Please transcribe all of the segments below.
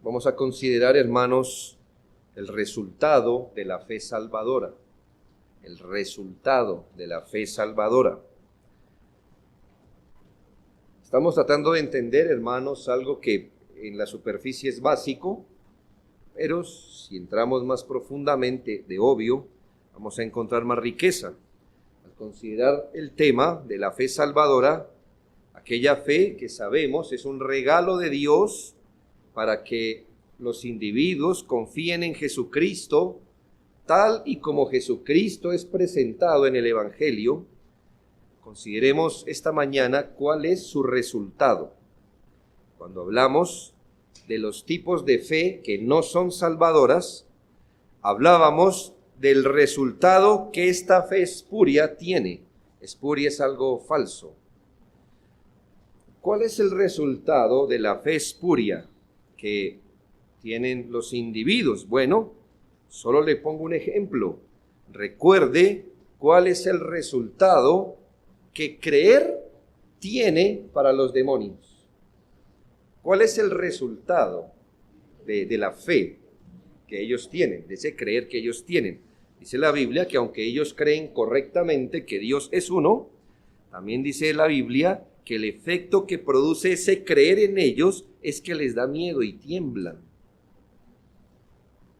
Vamos a considerar, hermanos, el resultado de la fe salvadora. El resultado de la fe salvadora. Estamos tratando de entender, hermanos, algo que en la superficie es básico, pero si entramos más profundamente, de obvio, vamos a encontrar más riqueza. Al considerar el tema de la fe salvadora, aquella fe que sabemos es un regalo de Dios para que los individuos confíen en Jesucristo, tal y como Jesucristo es presentado en el Evangelio. Consideremos esta mañana cuál es su resultado. Cuando hablamos de los tipos de fe que no son salvadoras, hablábamos del resultado que esta fe espuria tiene. Espuria es algo falso. ¿Cuál es el resultado de la fe espuria que tienen los individuos? Bueno, solo le pongo un ejemplo. Recuerde cuál es el resultado que creer tiene para los demonios. ¿Cuál es el resultado de la fe que ellos tienen, de ese creer que ellos tienen? Dice la Biblia que aunque ellos creen correctamente que Dios es uno, también dice la Biblia que el efecto que produce ese creer en ellos es que les da miedo y tiemblan.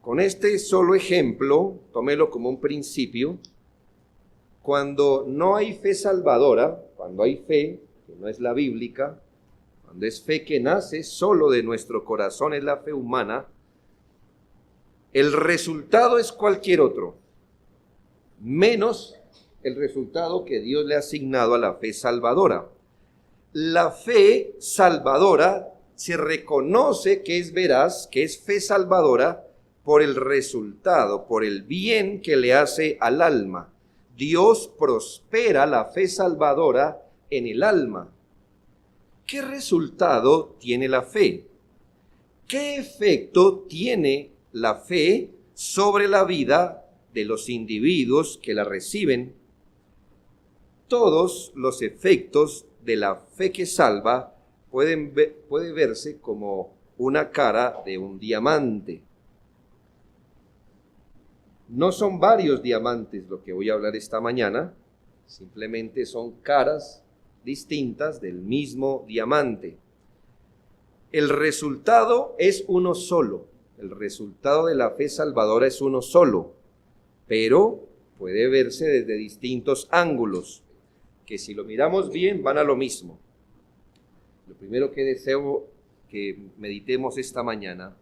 Con este solo ejemplo, tómelo como un principio. Cuando no hay fe salvadora, cuando hay fe que no es la bíblica, cuando es fe que nace solo de nuestro corazón, es la fe humana, el resultado es cualquier otro, menos el resultado que Dios le ha asignado a la fe salvadora. La fe salvadora se reconoce que es veraz, que es fe salvadora, por el resultado, por el bien que le hace al alma. Dios prospera la fe salvadora en el alma. ¿Qué resultado tiene la fe? ¿Qué efecto tiene la fe sobre la vida de los individuos que la reciben? Todos los efectos de la fe que salva puede verse como una cara de un diamante. No son varios diamantes lo que voy a hablar esta mañana, simplemente son caras distintas del mismo diamante. El resultado es uno solo, el resultado de la fe salvadora es uno solo, pero puede verse desde distintos ángulos, que si lo miramos bien van a lo mismo. Lo primero que deseo que meditemos esta mañana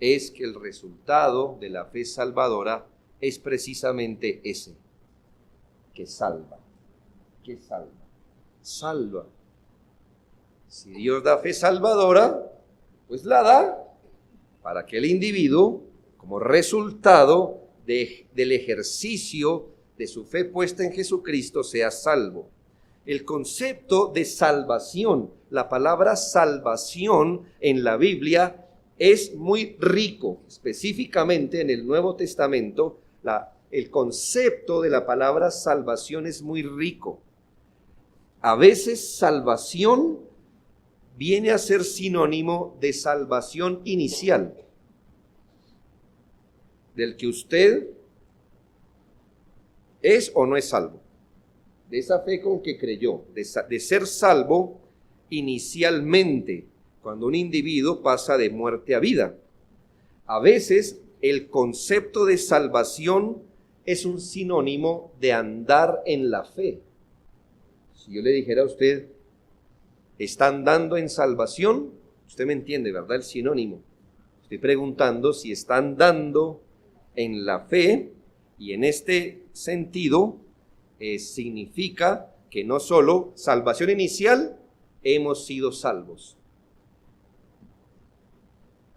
es que el resultado de la fe salvadora es precisamente ese, que salva. ¿Qué salva? Salva. Si Dios da fe salvadora, pues la da para que el individuo, como resultado del ejercicio de su fe puesta en Jesucristo, sea salvo. El concepto de salvación, la palabra salvación en la Biblia es muy rico, específicamente en el Nuevo Testamento. El concepto de la palabra salvación es muy rico. A veces salvación viene a ser sinónimo de salvación inicial, del que usted es o no es salvo, de esa fe con que creyó, de ser salvo inicialmente, cuando un individuo pasa de muerte a vida. A veces el concepto de salvación es un sinónimo de andar en la fe. Si yo le dijera a usted, ¿está andando en salvación? Usted me entiende, ¿verdad? El sinónimo. Estoy preguntando si está andando en la fe, y en este sentido significa que no solo salvación inicial, hemos sido salvos.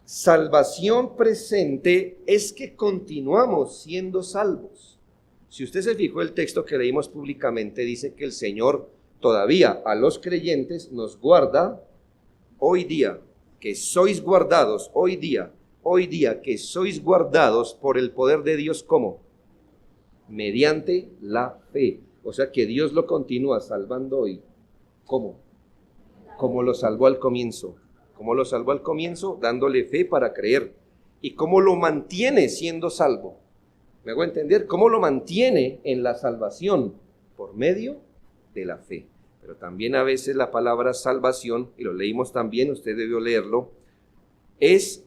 Salvación presente es que continuamos siendo salvos. Si usted se fijó, el texto que leímos públicamente dice que el Señor todavía a los creyentes nos guarda hoy día, que sois guardados hoy día que sois guardados por el poder de Dios. ¿Cómo? Mediante la fe. O sea que Dios lo continúa salvando hoy. ¿Cómo? Como lo salvó al comienzo, ¿Cómo lo salvó al comienzo? Dándole fe para creer. ¿Y cómo lo mantiene siendo salvo? ¿Me hago entender? ¿Cómo lo mantiene en la salvación? Por medio de la fe. Pero también a veces la palabra salvación, y lo leímos también, usted debió leerlo, es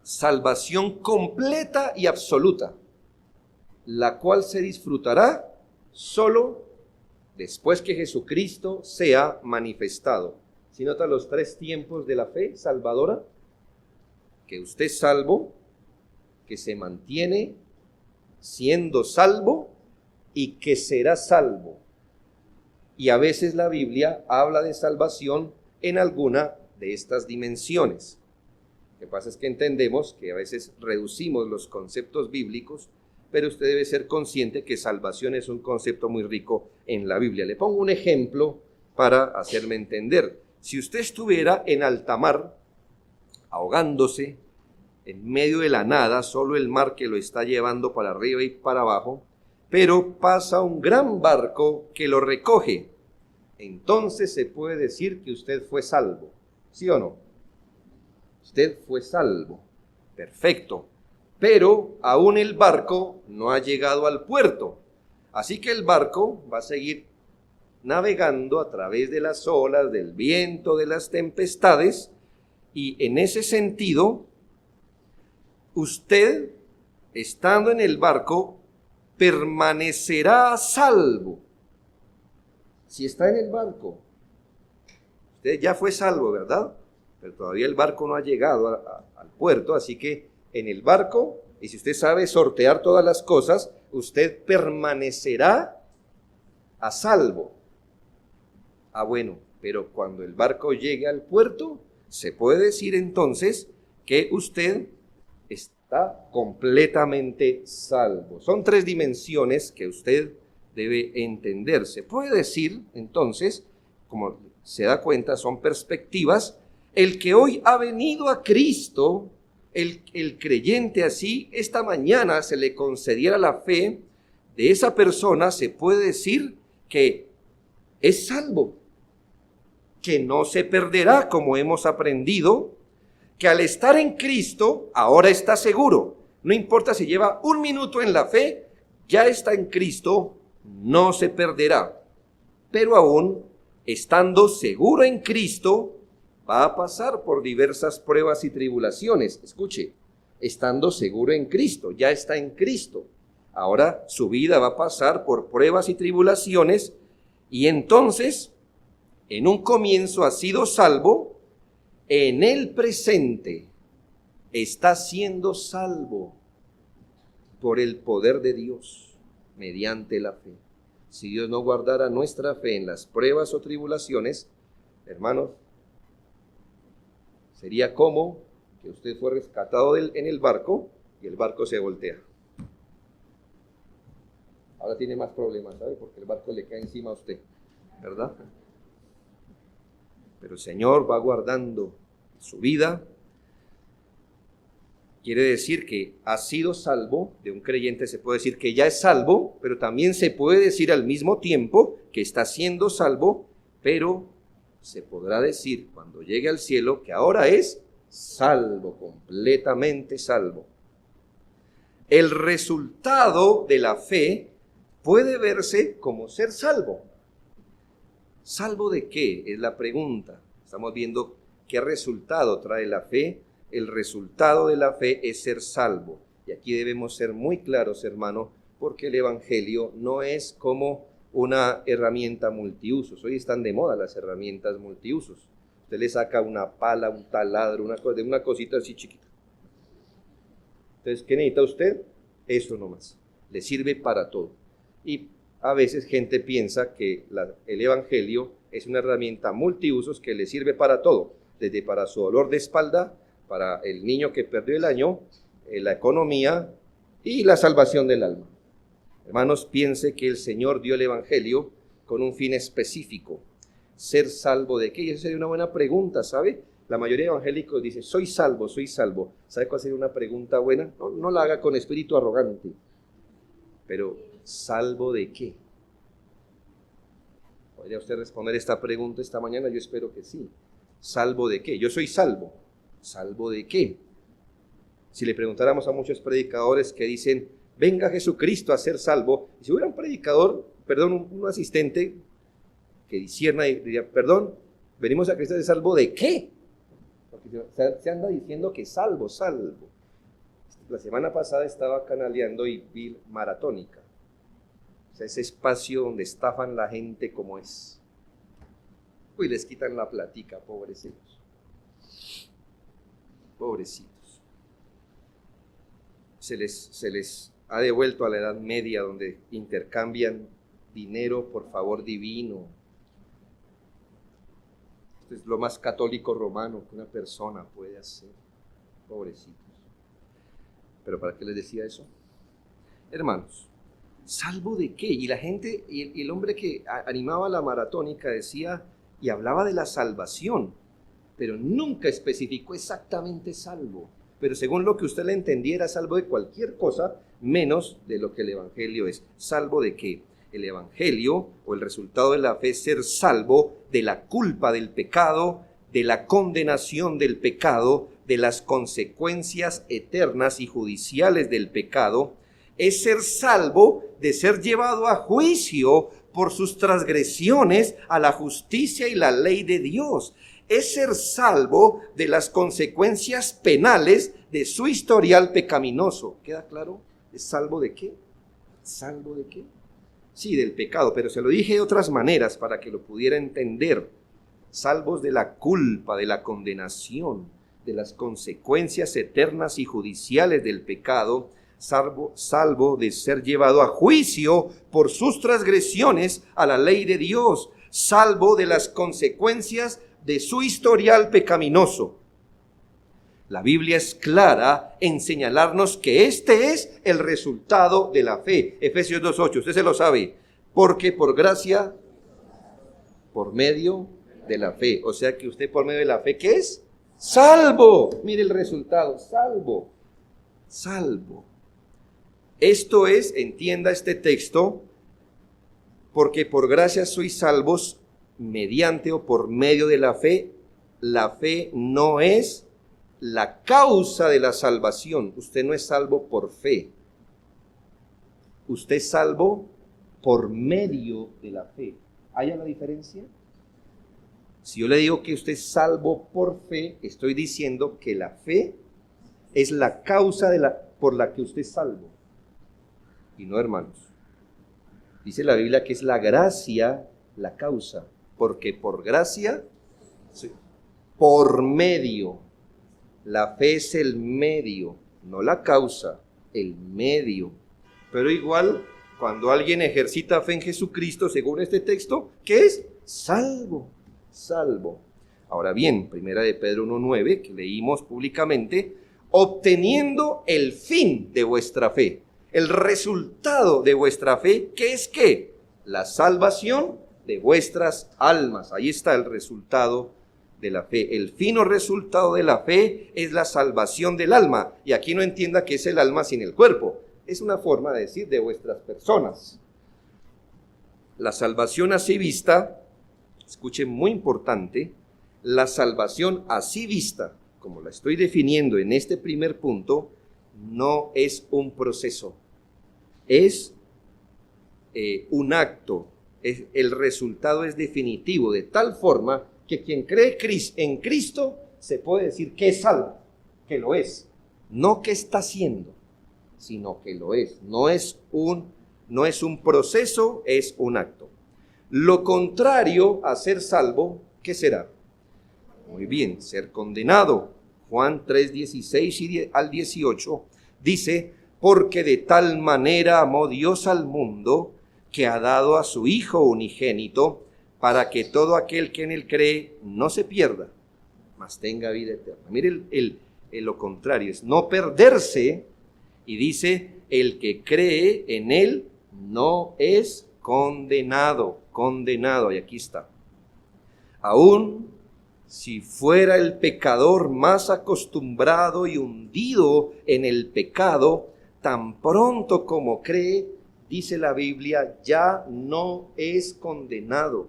salvación completa y absoluta, la cual se disfrutará solo después que Jesucristo sea manifestado. ¿Sí nota los 3 tiempos de la fe salvadora? Que usted es salvo, que se mantiene siendo salvo y que será salvo. Y a veces la Biblia habla de salvación en alguna de estas dimensiones. Lo que pasa es que entendemos que a veces reducimos los conceptos bíblicos, pero usted debe ser consciente que salvación es un concepto muy rico en la Biblia. Le pongo un ejemplo para hacerme entender. Si usted estuviera en alta mar, ahogándose, en medio de la nada, solo el mar que lo está llevando para arriba y para abajo, pero pasa un gran barco que lo recoge, entonces se puede decir que usted fue salvo, ¿sí o no? Usted fue salvo, perfecto, pero aún el barco no ha llegado al puerto, así que el barco va a seguir navegando a través de las olas, del viento, de las tempestades, y en ese sentido, usted, estando en el barco, permanecerá a salvo. Si está en el barco, usted ya fue salvo, ¿verdad? Pero todavía el barco no ha llegado al puerto, así que en el barco, y si usted sabe sortear todas las cosas, usted permanecerá a salvo. Bueno, pero cuando el barco llegue al puerto, se puede decir entonces que usted está completamente salvo. Son 3 dimensiones que usted debe entender. Se puede decir entonces, como se da cuenta, son perspectivas. El que hoy ha venido a Cristo, el creyente así, esta mañana se le concediera la fe de esa persona, se puede decir que es salvo, que no se perderá, como hemos aprendido, que al estar en Cristo ahora está seguro. No importa si lleva 1 minuto en la fe, ya está en Cristo, no se perderá. Pero aún estando seguro en Cristo, va a pasar por diversas pruebas y tribulaciones. Escuche, estando seguro en Cristo, ya está en Cristo. Ahora su vida va a pasar por pruebas y tribulaciones, y entonces, en un comienzo ha sido salvo, en el presente está siendo salvo por el poder de Dios mediante la fe. Si Dios no guardara nuestra fe en las pruebas o tribulaciones, hermanos, sería como que usted fue rescatado en el barco y el barco se voltea. Ahora tiene más problemas, ¿sabe? Porque el barco le cae encima a usted, ¿verdad? Pero el Señor va guardando su vida. Quiere decir que ha sido salvo. De un creyente se puede decir que ya es salvo, pero también se puede decir al mismo tiempo que está siendo salvo, pero se podrá decir cuando llegue al cielo que ahora es salvo, completamente salvo. El resultado de la fe puede verse como ser salvo. ¿Salvo de qué? Es la pregunta. Estamos viendo qué resultado trae la fe. El resultado de la fe es ser salvo. Y aquí debemos ser muy claros, hermano, porque el Evangelio no es como una herramienta multiusos. Hoy están de moda las herramientas multiusos. Usted le saca una pala, un taladro, una cosita así chiquita. Entonces, ¿qué necesita usted? Eso nomás. Le sirve para todo. Y a veces gente piensa que el Evangelio es una herramienta multiusos que le sirve para todo, desde para su dolor de espalda, para el niño que perdió el año, la economía y la salvación del alma. Hermanos, piense que el Señor dio el Evangelio con un fin específico. ¿Ser salvo de qué? Y esa sería una buena pregunta, ¿sabe? La mayoría de evangélicos dice, soy salvo, soy salvo. ¿Sabe cuál sería una pregunta buena? No la haga con espíritu arrogante. Pero, ¿salvo de qué? ¿Podría usted responder esta pregunta esta mañana? Yo espero que sí. ¿Salvo de qué? Yo soy salvo. ¿Salvo de qué? Si le preguntáramos a muchos predicadores que dicen, venga Jesucristo a ser salvo, y si hubiera un predicador, un asistente que discierna y diría, perdón, venimos a Cristo a ser salvo ¿de qué? Porque se anda diciendo que salvo. La semana pasada estaba canaleando y vi Maratónica. O sea, ese espacio donde estafan la gente como es. Uy, les quitan la platica, pobrecitos. Pobrecitos. Se les ha devuelto a la Edad Media, donde intercambian dinero por favor divino. Esto es lo más católico romano que una persona puede hacer. Pobrecitos. ¿Pero para qué les decía eso? Hermanos, ¿salvo de qué? Y la gente, y el hombre que animaba la Maratónica decía y hablaba de la salvación, pero nunca especificó exactamente salvo. Pero según lo que usted le entendiera, salvo de cualquier cosa, menos de lo que el Evangelio es. ¿Salvo de qué? El Evangelio, o el resultado de la fe, es ser salvo de la culpa del pecado, de la condenación del pecado, de las consecuencias eternas y judiciales del pecado, es ser salvo de ser llevado a juicio por sus transgresiones a la justicia y la ley de Dios. Es ser salvo de las consecuencias penales de su historial pecaminoso. ¿Queda claro? ¿Es salvo de qué? ¿Salvo de qué? Sí, del pecado, pero se lo dije de otras maneras para que lo pudiera entender. Salvos de la culpa, de la condenación, de las consecuencias eternas y judiciales del pecado, salvo de ser llevado a juicio por sus transgresiones a la ley de Dios, salvo de las consecuencias de su historial pecaminoso. La Biblia es clara en señalarnos que este es el resultado de la fe. Efesios 2:8, usted se lo sabe, porque por gracia, por medio de la fe. O sea que usted por medio de la fe, ¿qué es? Salvo. Mire el resultado, salvo. Salvo. Esto es, entienda este texto, porque por gracia sois salvos mediante o por medio de la fe. La fe no es la causa de la salvación. Usted no es salvo por fe. Usted es salvo por medio de la fe. ¿Hay la diferencia? Si yo le digo que usted es salvo por fe, estoy diciendo que la fe es la causa por la que usted es salvo. Y no, hermanos. Dice la Biblia que es la gracia la causa, porque por gracia, por medio. La fe es el medio, no la causa, el medio. Pero igual, cuando alguien ejercita fe en Jesucristo, según este texto, ¿qué es? Salvo. Salvo. Ahora bien, primera de Pedro 1:9, que leímos públicamente, obteniendo el fin de vuestra fe, el resultado de vuestra fe, ¿qué es qué? La salvación de vuestras almas. Ahí está el resultado de la fe. El fin o resultado de la fe es la salvación del alma. Y aquí no entienda que es el alma sin el cuerpo. Es una forma de decir de vuestras personas. La salvación así vista, escuchen, muy importante, la salvación así vista, como la estoy definiendo en este primer punto, no es un proceso, es un acto, el resultado es definitivo, de tal forma que quien cree en Cristo se puede decir que es salvo, que lo es, no que está haciendo, sino que lo es, no es un proceso, es un acto. Lo contrario a ser salvo, ¿qué será? Muy bien, ser condenado. Juan 3:16 al 18 dice, porque de tal manera amó Dios al mundo, que ha dado a su Hijo unigénito, para que todo aquel que en él cree no se pierda, mas tenga vida eterna. Mire lo contrario, es no perderse, y dice, el que cree en él no es condenado, y aquí está. Aún si fuera el pecador más acostumbrado y hundido en el pecado, tan pronto como cree, dice la Biblia, ya no es condenado.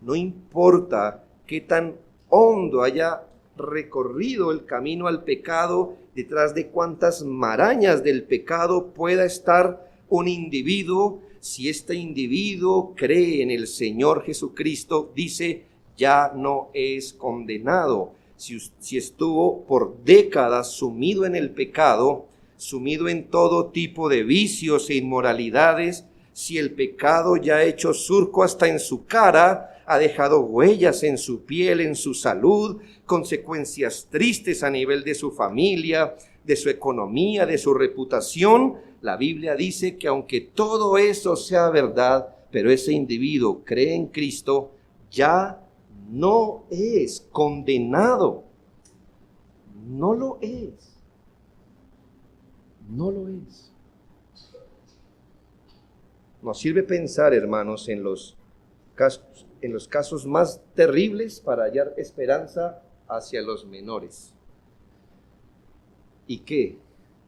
No importa qué tan hondo haya recorrido el camino al pecado, detrás de cuántas marañas del pecado pueda estar un individuo, si este individuo cree en el Señor Jesucristo, dice, ya no es condenado. Si estuvo por décadas sumido en el pecado, sumido en todo tipo de vicios e inmoralidades, si el pecado ya ha hecho surco hasta en su cara, ha dejado huellas en su piel, en su salud, consecuencias tristes a nivel de su familia, de su economía, de su reputación, la Biblia dice que aunque todo eso sea verdad, pero ese individuo cree en Cristo, ya no es condenado. No lo es. No lo es. Nos sirve pensar, hermanos, en los casos más terribles para hallar esperanza hacia los menores. ¿Y qué?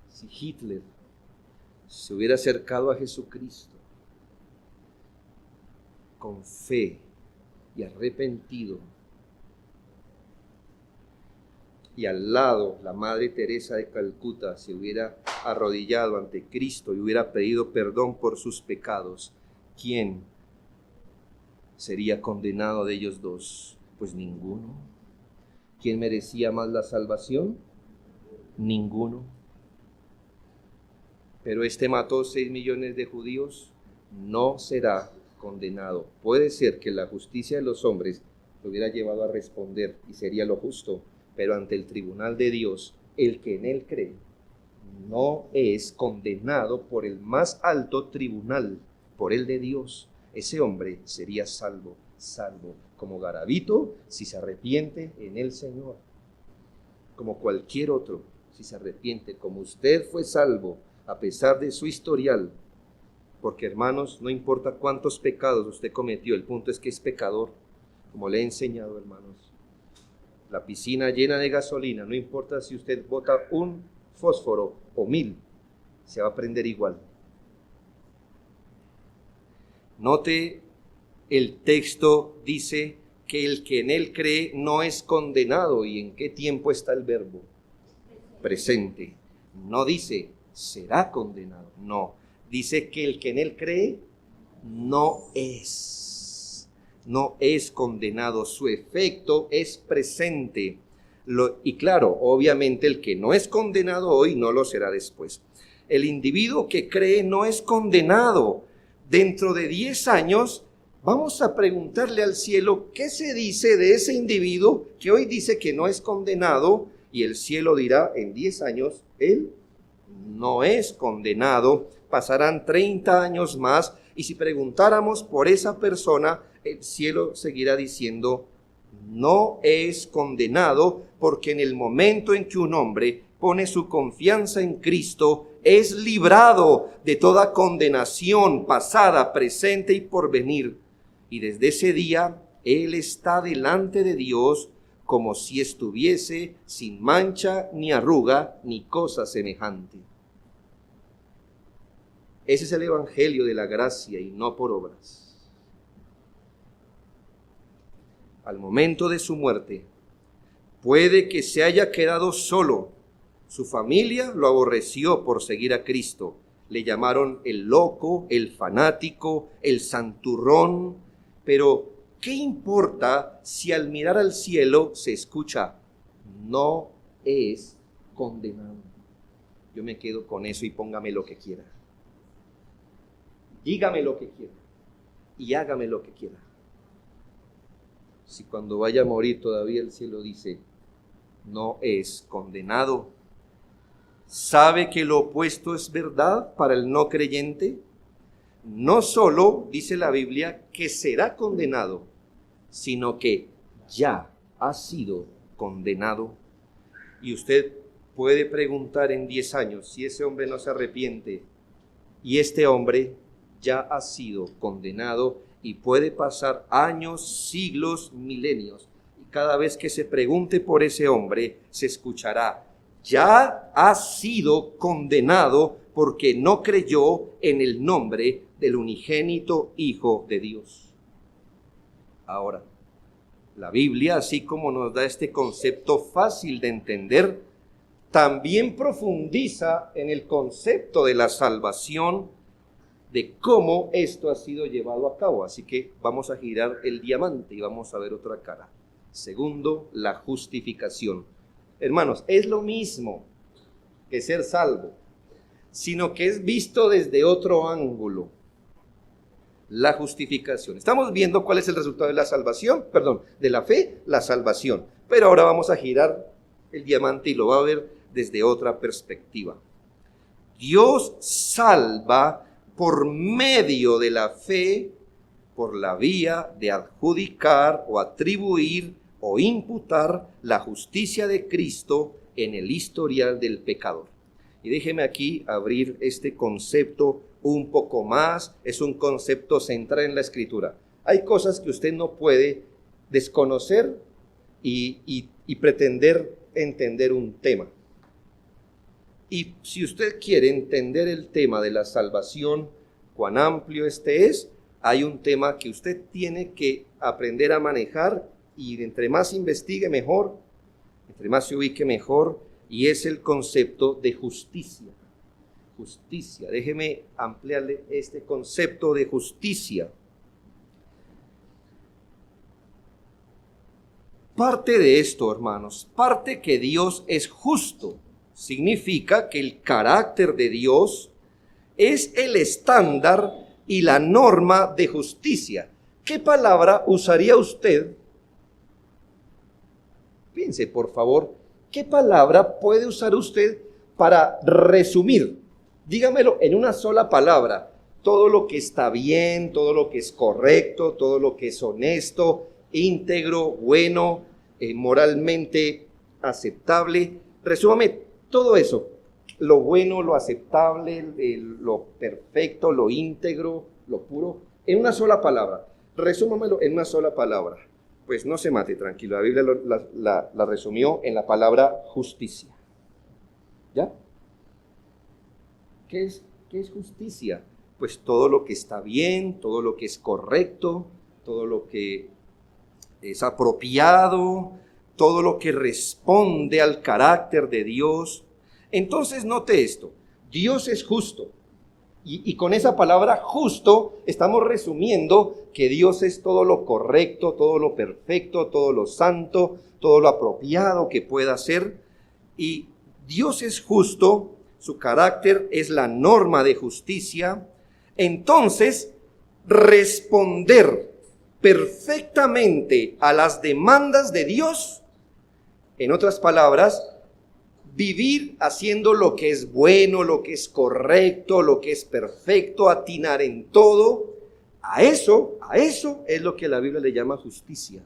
Si Hitler se hubiera acercado a Jesucristo con fe y arrepentido, y al lado la Madre Teresa de Calcuta se hubiera arrodillado ante Cristo y hubiera pedido perdón por sus pecados, ¿quién sería condenado de ellos dos? Pues ninguno. ¿Quién merecía más la salvación? Ninguno. Pero este mató 6 millones de judíos, no será condenado. Puede ser que la justicia de los hombres lo hubiera llevado a responder y sería lo justo, pero ante el tribunal de Dios, el que en él cree no es condenado por el más alto tribunal, por el de Dios. Ese hombre sería salvo como Garabito si se arrepiente en el Señor, como cualquier otro si se arrepiente, como usted fue salvo a pesar de su historial, porque hermanos, no importa cuántos pecados usted cometió, el punto es que es pecador, como le he enseñado, hermanos. La piscina llena de gasolina, no importa si usted bota un fósforo o 1000, se va a prender igual. Note, el texto dice que el que en él cree no es condenado. ¿Y en qué tiempo está el verbo? Presente. No dice será condenado, no. Dice que el que en él cree no es condenado. Su efecto es presente. Y claro, obviamente el que no es condenado hoy no lo será después. El individuo que cree no es condenado. Dentro de 10 años vamos a preguntarle al cielo qué se dice de ese individuo que hoy dice que no es condenado, y el cielo dirá en 10 años, él no es condenado. Pasarán 30 años más y si preguntáramos por esa persona, el cielo seguirá diciendo, no es condenado, porque en el momento en que un hombre pone su confianza en Cristo, es librado de toda condenación pasada, presente y porvenir. Y desde ese día, él está delante de Dios como si estuviese sin mancha, ni arruga, ni cosa semejante. Ese es el evangelio de la gracia y no por obras. Al momento de su muerte, puede que se haya quedado solo. Su familia lo aborreció por seguir a Cristo. Le llamaron el loco, el fanático, el santurrón. Pero, ¿qué importa si al mirar al cielo se escucha, no es condenado? Yo me quedo con eso y póngame lo que quiera. Dígame lo que quiera y hágame lo que quiera. Si cuando vaya a morir todavía el cielo dice, no es condenado, ¿sabe que lo opuesto es verdad para el no creyente? No solo, dice la Biblia, que será condenado, sino que ya ha sido condenado. Y usted puede preguntar en 10 años, si ese hombre no se arrepiente, y este hombre ya ha sido condenado, y puede pasar años, siglos, milenios, y cada vez que se pregunte por ese hombre, se escuchará, ya ha sido condenado porque no creyó en el nombre del unigénito Hijo de Dios. Ahora, La Biblia, así como nos da este concepto fácil de entender, también profundiza en el concepto de la salvación, de cómo esto ha sido llevado a cabo. Así que vamos a girar el diamante y vamos a ver otra cara. Segundo, la justificación. Hermanos, es lo mismo que ser salvo, sino que es visto desde otro ángulo. La justificación. Estamos viendo cuál es el resultado de la salvación, de la fe, la salvación. Pero ahora vamos a girar el diamante y lo va a ver desde otra perspectiva. Dios salva por medio de la fe, por la vía de adjudicar o atribuir o imputar la justicia de Cristo en el historial del pecador. Y déjeme aquí abrir este concepto un poco más. Es un concepto central en la Escritura. Hay cosas que usted no puede desconocer y pretender entender un tema. Y si usted quiere entender el tema de la salvación, cuán amplio este es, hay un tema que usted tiene que aprender a manejar, y entre más investigue mejor, entre más se ubique mejor, y es el concepto de justicia. Justicia, déjeme ampliarle este concepto de justicia. Parte de esto, hermanos, parte que Dios es justo, significa que el carácter de Dios es el estándar y la norma de justicia. ¿Qué palabra usaría usted? Piense, por favor, ¿qué palabra puede usar usted para resumir? Dígamelo en una sola palabra. Todo lo que está bien, todo lo que es correcto, todo lo que es honesto, íntegro, bueno, moralmente aceptable. Resúmame todo eso. Lo bueno, lo aceptable, lo perfecto, lo íntegro, lo puro, en una sola palabra. Resúmamelo en una sola palabra. Pues no se mate, tranquilo. La Biblia la resumió en la palabra justicia. ¿Ya? ¿Qué es justicia? Pues todo lo que está bien, todo lo que es correcto, todo lo que es apropiado, todo lo que responde al carácter de Dios. Entonces note esto, Dios es justo. Y con esa palabra justo estamos resumiendo que Dios es todo lo correcto, todo lo perfecto, todo lo santo, todo lo apropiado que pueda ser. Y Dios es justo, su carácter es la norma de justicia. Entonces, responder perfectamente a las demandas de Dios, en otras palabras, vivir haciendo lo que es bueno, lo que es correcto, lo que es perfecto, atinar en todo, a eso es lo que la Biblia le llama justicia.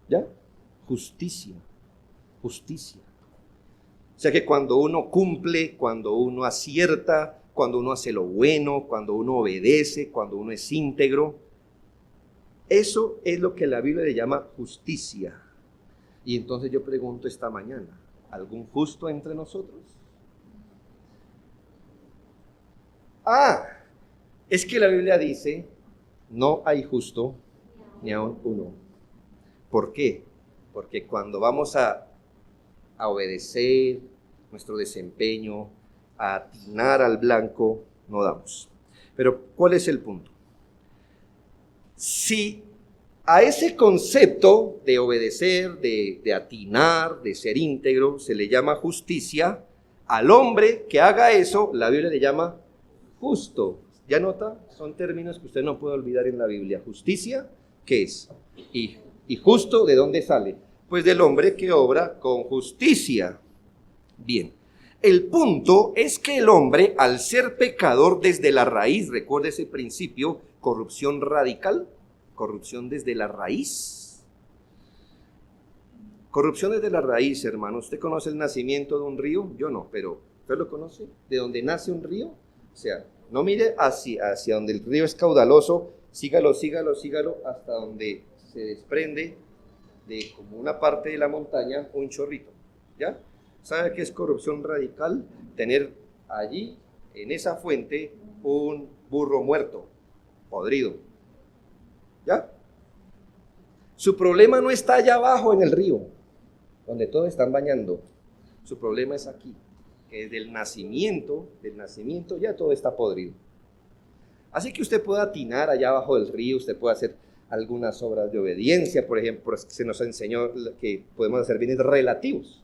¿Ya? Justicia. O sea que cuando uno cumple, cuando uno acierta, cuando uno hace lo bueno, cuando uno obedece, cuando uno es íntegro, eso es lo que la Biblia le llama justicia. Y entonces yo pregunto esta mañana, ¿algún justo entre nosotros? Es que la Biblia dice, no hay justo ni aun uno. ¿Por qué? Porque cuando vamos a obedecer nuestro desempeño, a atinar al blanco, no damos. Pero, ¿cuál es el punto? Si a ese concepto de obedecer, de atinar, de ser íntegro, se le llama justicia, al hombre que haga eso, la Biblia le llama justo. ¿Ya nota? Son términos que usted no puede olvidar en la Biblia. Justicia, ¿qué es? Y justo, ¿de dónde sale? Pues del hombre que obra con justicia. Bien, el punto es que el hombre, al ser pecador desde la raíz, recuerde ese principio, corrupción radical, corrupción desde la raíz. Corrupción desde la raíz, hermano. ¿Usted conoce el nacimiento de un río? Yo no, pero ¿usted lo conoce? ¿De dónde nace un río? O sea, no mire hacia donde el río es caudaloso, sígalo hasta donde se desprende de como una parte de la montaña un chorrito, ¿ya? ¿Sabe qué es corrupción radical? Tener allí, en esa fuente, un burro muerto, podrido, ¿ya? Su problema no está allá abajo en el río, donde todos están bañando. Su problema es aquí, que desde el nacimiento, ya todo está podrido. Así que usted puede atinar allá abajo del río, usted puede hacer algunas obras de obediencia, por ejemplo, se nos enseñó que podemos hacer bienes relativos.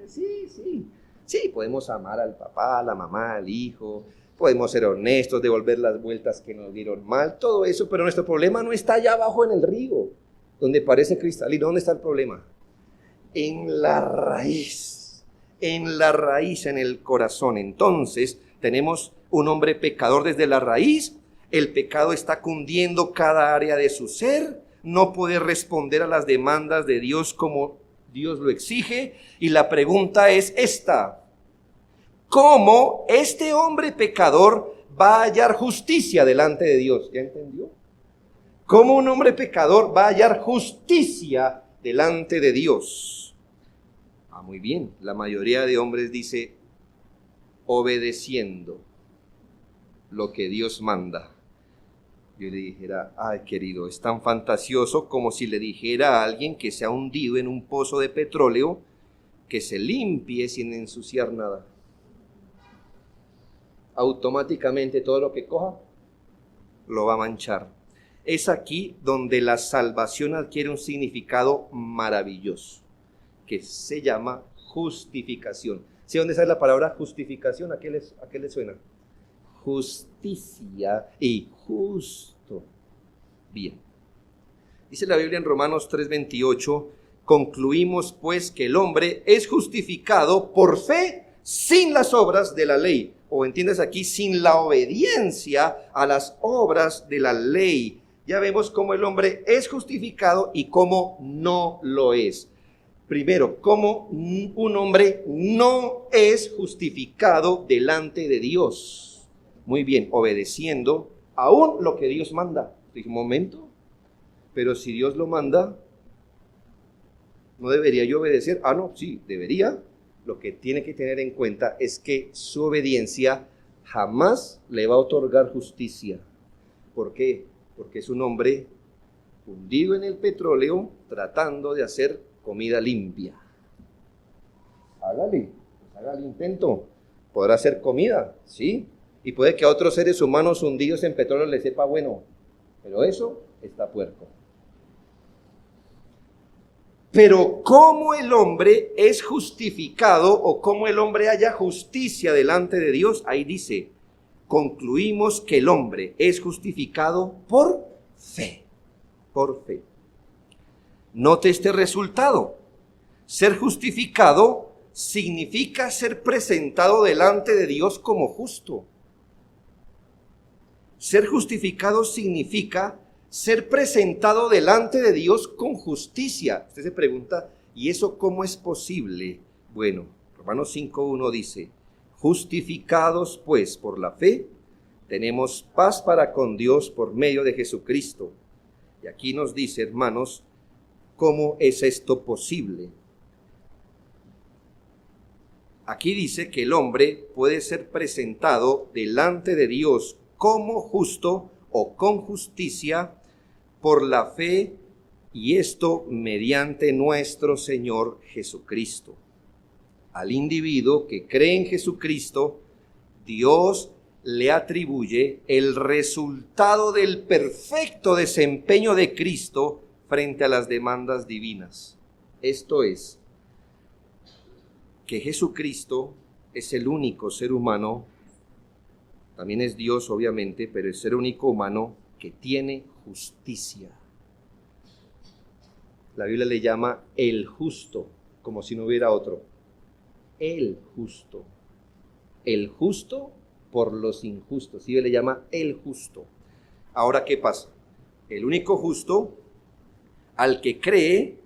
Sí, podemos amar al papá, a la mamá, al hijo, podemos ser honestos, devolver las vueltas que nos dieron mal, todo eso, pero nuestro problema no está allá abajo en el río, donde parece cristalino. ¿Dónde está el problema? En la raíz, en el corazón. Entonces, tenemos un hombre pecador desde la raíz, el pecado está cundiendo cada área de su ser, no puede responder a las demandas de Dios como Dios lo exige, y la pregunta es esta: ¿cómo este hombre pecador va a hallar justicia delante de Dios? ¿Ya entendió? ¿Cómo un hombre pecador va a hallar justicia delante de Dios? Muy bien, la mayoría de hombres dice obedeciendo lo que Dios manda. Yo le dijera, ay querido, es tan fantasioso como si le dijera a alguien que se ha hundido en un pozo de petróleo que se limpie sin ensuciar nada. Automáticamente todo lo que coja lo va a manchar. Es aquí donde la salvación adquiere un significado maravilloso, que se llama justificación. ¿Sí dónde sale la palabra justificación? ¿A qué les suena? Justicia y justo. Bien. Dice la Biblia en Romanos 3:28, concluimos pues que el hombre es justificado por fe sin las obras de la ley. O entiendes aquí, sin la obediencia a las obras de la ley. Ya vemos cómo el hombre es justificado y cómo no lo es. Primero, cómo un hombre no es justificado delante de Dios. Muy bien, obedeciendo aún lo que Dios manda. Dije, un momento, pero si Dios lo manda, ¿no debería yo obedecer? No, sí, debería. Lo que tiene que tener en cuenta es que su obediencia jamás le va a otorgar justicia. ¿Por qué? Porque es un hombre hundido en el petróleo tratando de hacer comida limpia. Hágale intento. ¿Podrá hacer comida? Sí. Y puede que a otros seres humanos hundidos en petróleo les sepa bueno, pero eso está puerco. Pero ¿cómo el hombre es justificado o cómo el hombre haya justicia delante de Dios? Ahí dice, concluimos que el hombre es justificado por fe. Por fe. Note este resultado. Ser justificado significa ser presentado delante de Dios como justo. Ser justificado significa ser presentado delante de Dios con justicia. Usted se pregunta, ¿y eso cómo es posible? Bueno, Romanos 5:1 dice, justificados pues por la fe, tenemos paz para con Dios por medio de Jesucristo. Y aquí nos dice, hermanos, ¿cómo es esto posible? Aquí dice que el hombre puede ser presentado delante de Dios como justo o con justicia por la fe, y esto mediante nuestro Señor Jesucristo. Al individuo que cree en Jesucristo, Dios le atribuye el resultado del perfecto desempeño de Cristo frente a las demandas divinas. Esto es, que Jesucristo es el único ser humano, también es Dios obviamente, pero es el único humano que tiene justicia. La Biblia le llama el justo, como si no hubiera otro. El justo. El justo por los injustos. Sí, le llama el justo. Ahora, ¿qué pasa? El único justo, al que cree,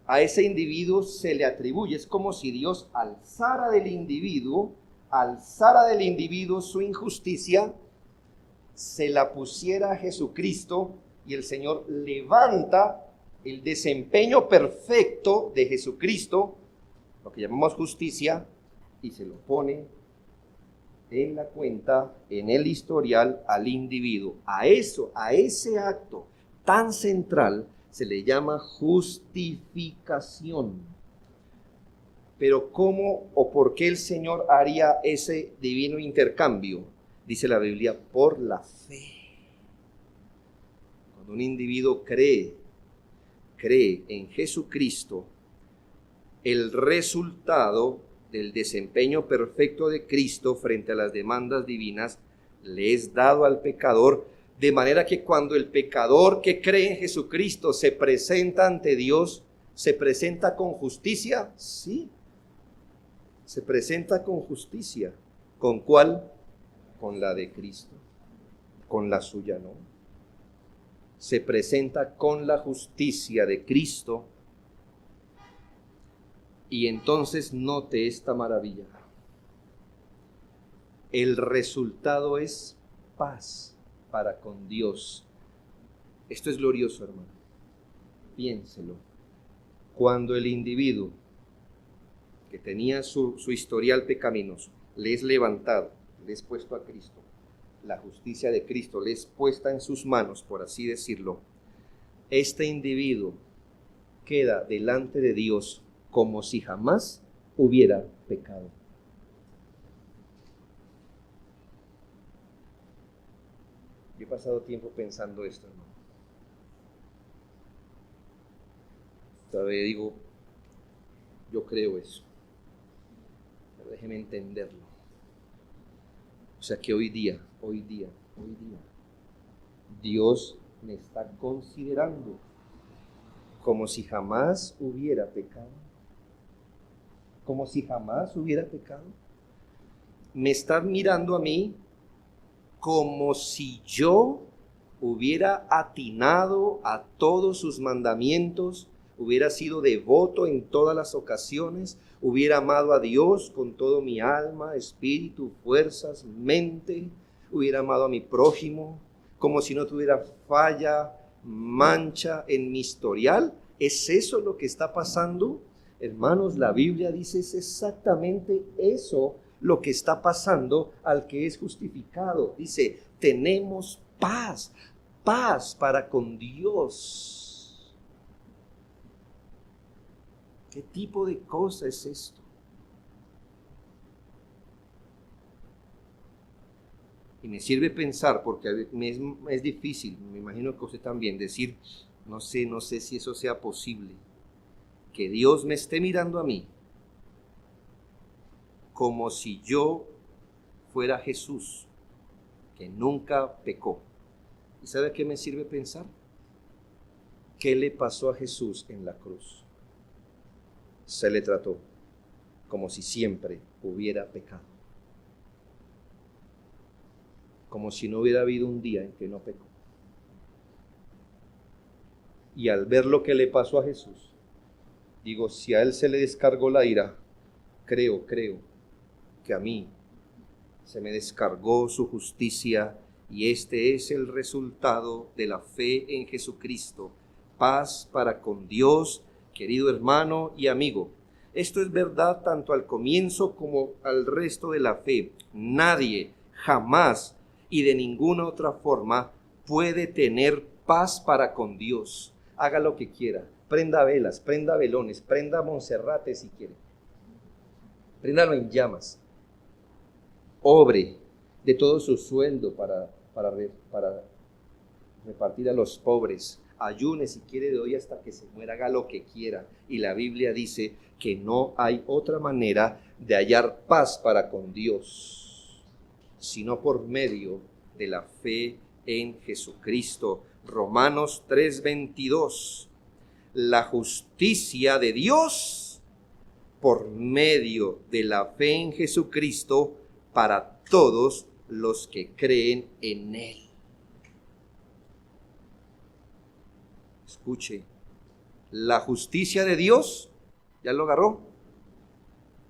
a ese individuo se le atribuye. Es como si Dios alzara del individuo su injusticia, se la pusiera a Jesucristo, y el Señor levanta el desempeño perfecto de Jesucristo, lo que llamamos justicia, y se lo pone en la cuenta, en el historial al individuo. A ese acto tan central Se le llama justificación. Pero ¿cómo o por qué el Señor haría ese divino intercambio? Dice la Biblia, por la fe. Cuando un individuo cree en Jesucristo, el resultado del desempeño perfecto de Cristo frente a las demandas divinas le es dado al pecador, de manera que cuando el pecador que cree en Jesucristo se presenta ante Dios, ¿se presenta con justicia? Sí, se presenta con justicia. ¿Con cuál? Con la de Cristo. Con la suya no. Se presenta con la justicia de Cristo. Y entonces note esta maravilla. El resultado es paz para con Dios. Esto es glorioso, hermano. Piénselo. Cuando el individuo que tenía su historial pecaminoso le es levantado, le es puesto a Cristo, la justicia de Cristo le es puesta en sus manos, por así decirlo, este individuo queda delante de Dios como si jamás hubiera pecado. Yo he pasado tiempo pensando esto, hermano. Todavía digo, yo creo eso. Pero déjeme entenderlo. O sea que hoy día, Dios me está considerando como si jamás hubiera pecado. Como si jamás hubiera pecado. Me está mirando a mí como si yo hubiera atinado a todos sus mandamientos, hubiera sido devoto en todas las ocasiones, hubiera amado a Dios con todo mi alma, espíritu, fuerzas, mente, hubiera amado a mi prójimo, como si no tuviera falla, mancha en mi historial. ¿Es eso lo que está pasando? Hermanos, la Biblia dice es exactamente eso lo que está pasando al que es justificado. Dice, tenemos paz para con Dios. ¿Qué tipo de cosa es esto? Y me sirve pensar, porque es difícil, me imagino que usted también, decir, no sé si eso sea posible, que Dios me esté mirando a mí como si yo fuera Jesús, que nunca pecó. ¿Y sabe qué me sirve pensar? ¿Qué le pasó a Jesús en la cruz? Se le trató como si siempre hubiera pecado. Como si no hubiera habido un día en que no pecó. Y al ver lo que le pasó a Jesús, digo, si a él se le descargó la ira, creo que a mí se me descargó su justicia, y este es el resultado de la fe en Jesucristo. Paz para con Dios, querido hermano y amigo. Esto es verdad tanto al comienzo como al resto de la fe. Nadie, jamás y de ninguna otra forma puede tener paz para con Dios. Haga lo que quiera, prenda velas, prenda velones, prenda Monserrate si quiere. Préndalo en llamas. Obre de todo su sueldo para repartir a los pobres. Ayune si quiere de hoy hasta que se muera, haga lo que quiera. Y la Biblia dice que no hay otra manera de hallar paz para con Dios, sino por medio de la fe en Jesucristo. Romanos 3:22. La justicia de Dios por medio de la fe en Jesucristo para todos los que creen en Él. Escuche, la justicia de Dios, ¿ya lo agarró?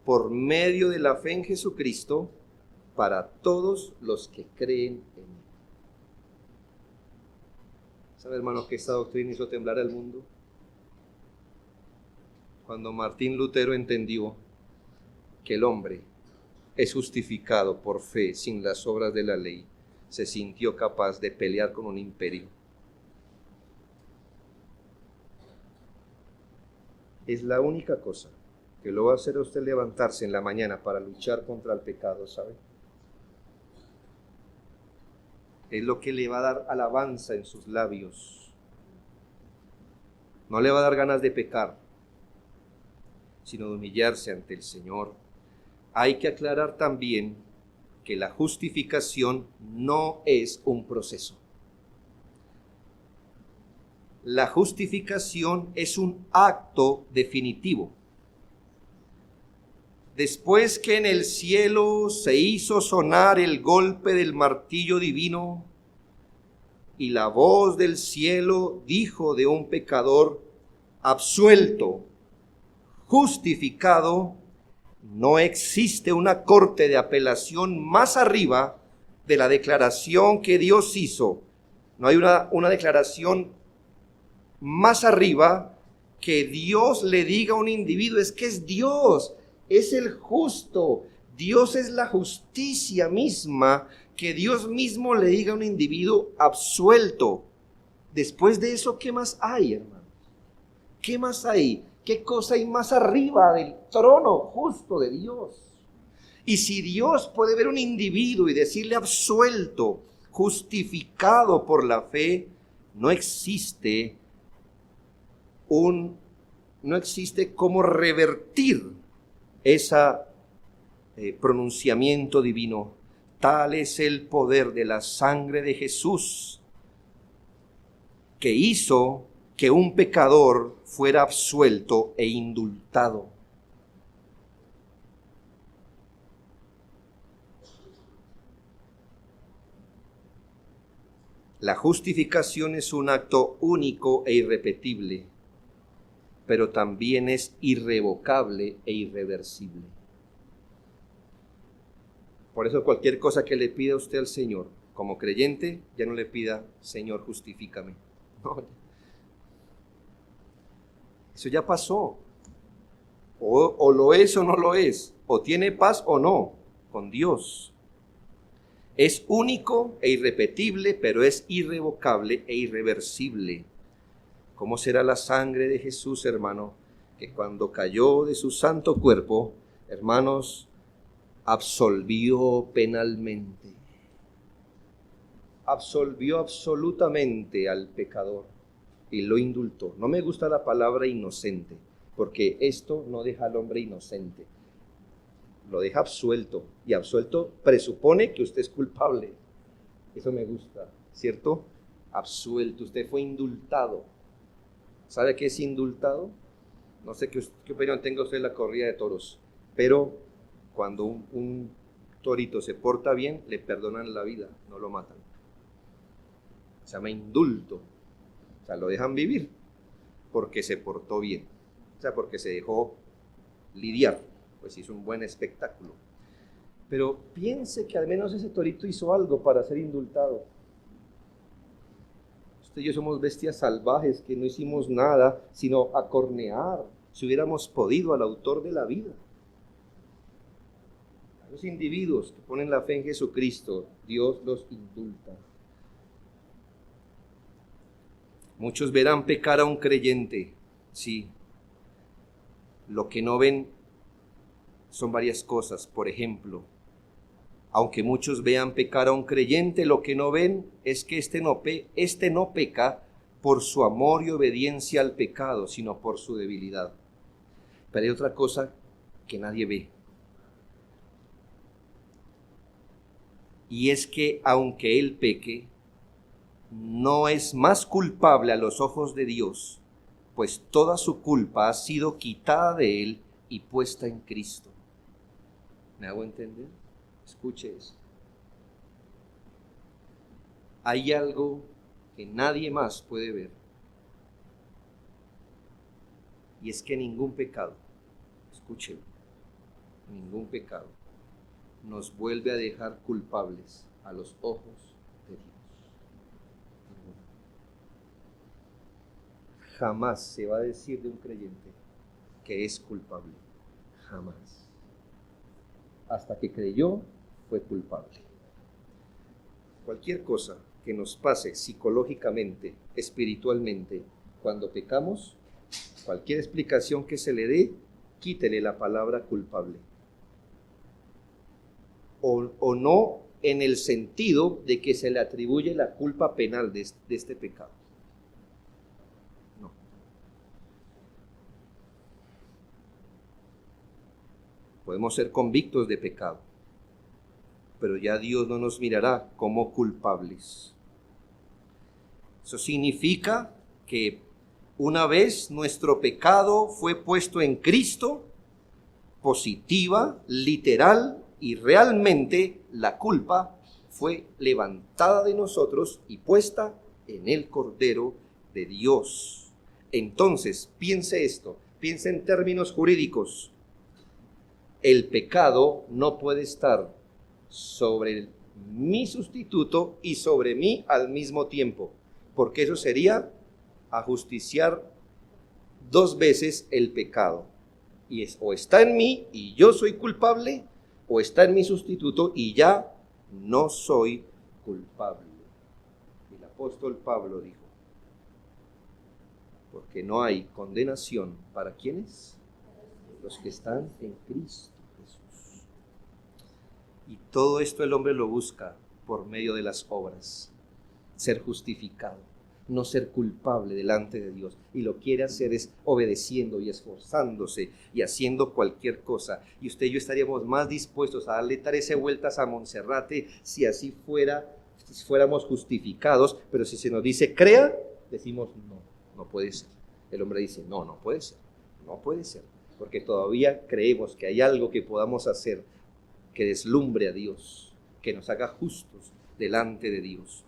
Por medio de la fe en Jesucristo para todos los que creen en Él. ¿Sabe, hermano, que esta doctrina hizo temblar al mundo? Cuando Martín Lutero entendió que el hombre es justificado por fe sin las obras de la ley, se sintió capaz de pelear con un imperio. es la única cosa que lo va a hacer a usted levantarse en la mañana para luchar contra el pecado, ¿sabe? Es lo que le va a dar alabanza en sus labios. No le va a dar ganas de pecar, sino de humillarse ante el Señor. Hay que aclarar también que la justificación no es un proceso. La justificación es un acto definitivo. Después que en el cielo se hizo sonar el golpe del martillo divino y la voz del cielo dijo de un pecador absuelto, justificado, no existe una corte de apelación más arriba de la declaración que Dios hizo. No hay una declaración más arriba que Dios le diga a un individuo, es que es Dios, es el justo, Dios es la justicia misma, que Dios mismo le diga a un individuo absuelto. Después de eso, ¿qué más hay, hermanos? ¿Qué más hay? ¿Qué cosa hay más arriba del trono justo de Dios? Y si Dios puede ver un individuo y decirle absuelto, justificado por la fe, no existe cómo revertir ese pronunciamiento divino. Tal es el poder de la sangre de Jesús que hizo que un pecador fuera absuelto e indultado. La justificación es un acto único e irrepetible, pero también es irrevocable e irreversible. Por eso cualquier cosa que le pida usted al Señor, como creyente, ya no le pida, Señor, justifícame. No. Eso ya pasó. O lo es o no lo es. O tiene paz o no con Dios. Es único e irrepetible, pero es irrevocable e irreversible. ¿Cómo será la sangre de Jesús, hermano? Que cuando cayó de su santo cuerpo, hermanos, absolvió penalmente. Absolvió absolutamente al pecador y lo indultó. No me gusta la palabra inocente, porque esto no deja al hombre inocente. Lo deja absuelto, y absuelto presupone que usted es culpable. Eso me gusta, ¿cierto? Absuelto, usted fue indultado. ¿Sabe qué es indultado? No sé qué opinión tenga usted de la corrida de toros, pero cuando un torito se porta bien, le perdonan la vida, no lo matan. Se llama indulto. O sea, lo dejan vivir porque se portó bien. O sea, porque se dejó lidiar. Pues hizo un buen espectáculo. Pero piense que al menos ese torito hizo algo para ser indultado. Usted y yo somos bestias salvajes que no hicimos nada sino acornear, si hubiéramos podido, al autor de la vida. A los individuos que ponen la fe en Jesucristo, Dios los indulta. Muchos verán pecar a un creyente, sí. Lo que no ven son varias cosas. Por ejemplo, aunque muchos vean pecar a un creyente, lo que no ven es que este no peca por su amor y obediencia al pecado, sino por su debilidad. Pero hay otra cosa que nadie ve. Y es que aunque él peque, no es más culpable a los ojos de Dios, pues toda su culpa ha sido quitada de él y puesta en Cristo. ¿Me hago entender? Escuche eso. Hay algo que nadie más puede ver, y es que ningún pecado, escúchelo, ningún pecado nos vuelve a dejar culpables a los ojos de Dios. Jamás se va a decir de un creyente que es culpable. Jamás. Hasta que creyó, fue culpable. Cualquier cosa que nos pase psicológicamente, espiritualmente, cuando pecamos, Cualquier explicación que se le dé, quítele la palabra culpable. O no en el sentido de que se le atribuye la culpa penal de este pecado. No. Podemos ser convictos de pecado, pero ya Dios no nos mirará como culpables. Eso significa que una vez nuestro pecado fue puesto en Cristo, positiva, literal y realmente la culpa fue levantada de nosotros y puesta en el Cordero de Dios. Entonces, piense esto, piense en términos jurídicos. El pecado no puede estar sobre mi sustituto y sobre mí al mismo tiempo, porque eso sería ajusticiar dos veces el pecado. Y o está en mí y yo soy culpable, o está en mi sustituto y ya no soy culpable. El apóstol Pablo dijo, porque no hay condenación para ¿quiénes? Los que están en Cristo Jesús. Y todo esto el hombre lo busca por medio de las obras, ser justificado, no ser culpable delante de Dios, y lo quiere hacer es obedeciendo y esforzándose y haciendo cualquier cosa. Y usted y yo estaríamos más dispuestos a darle 13 vueltas a Monserrate si así fuera, si fuéramos justificados, pero si se nos dice crea, decimos no puede ser. El hombre dice no puede ser, no puede ser, porque todavía creemos que hay algo que podamos hacer que deslumbre a Dios, que nos haga justos delante de Dios.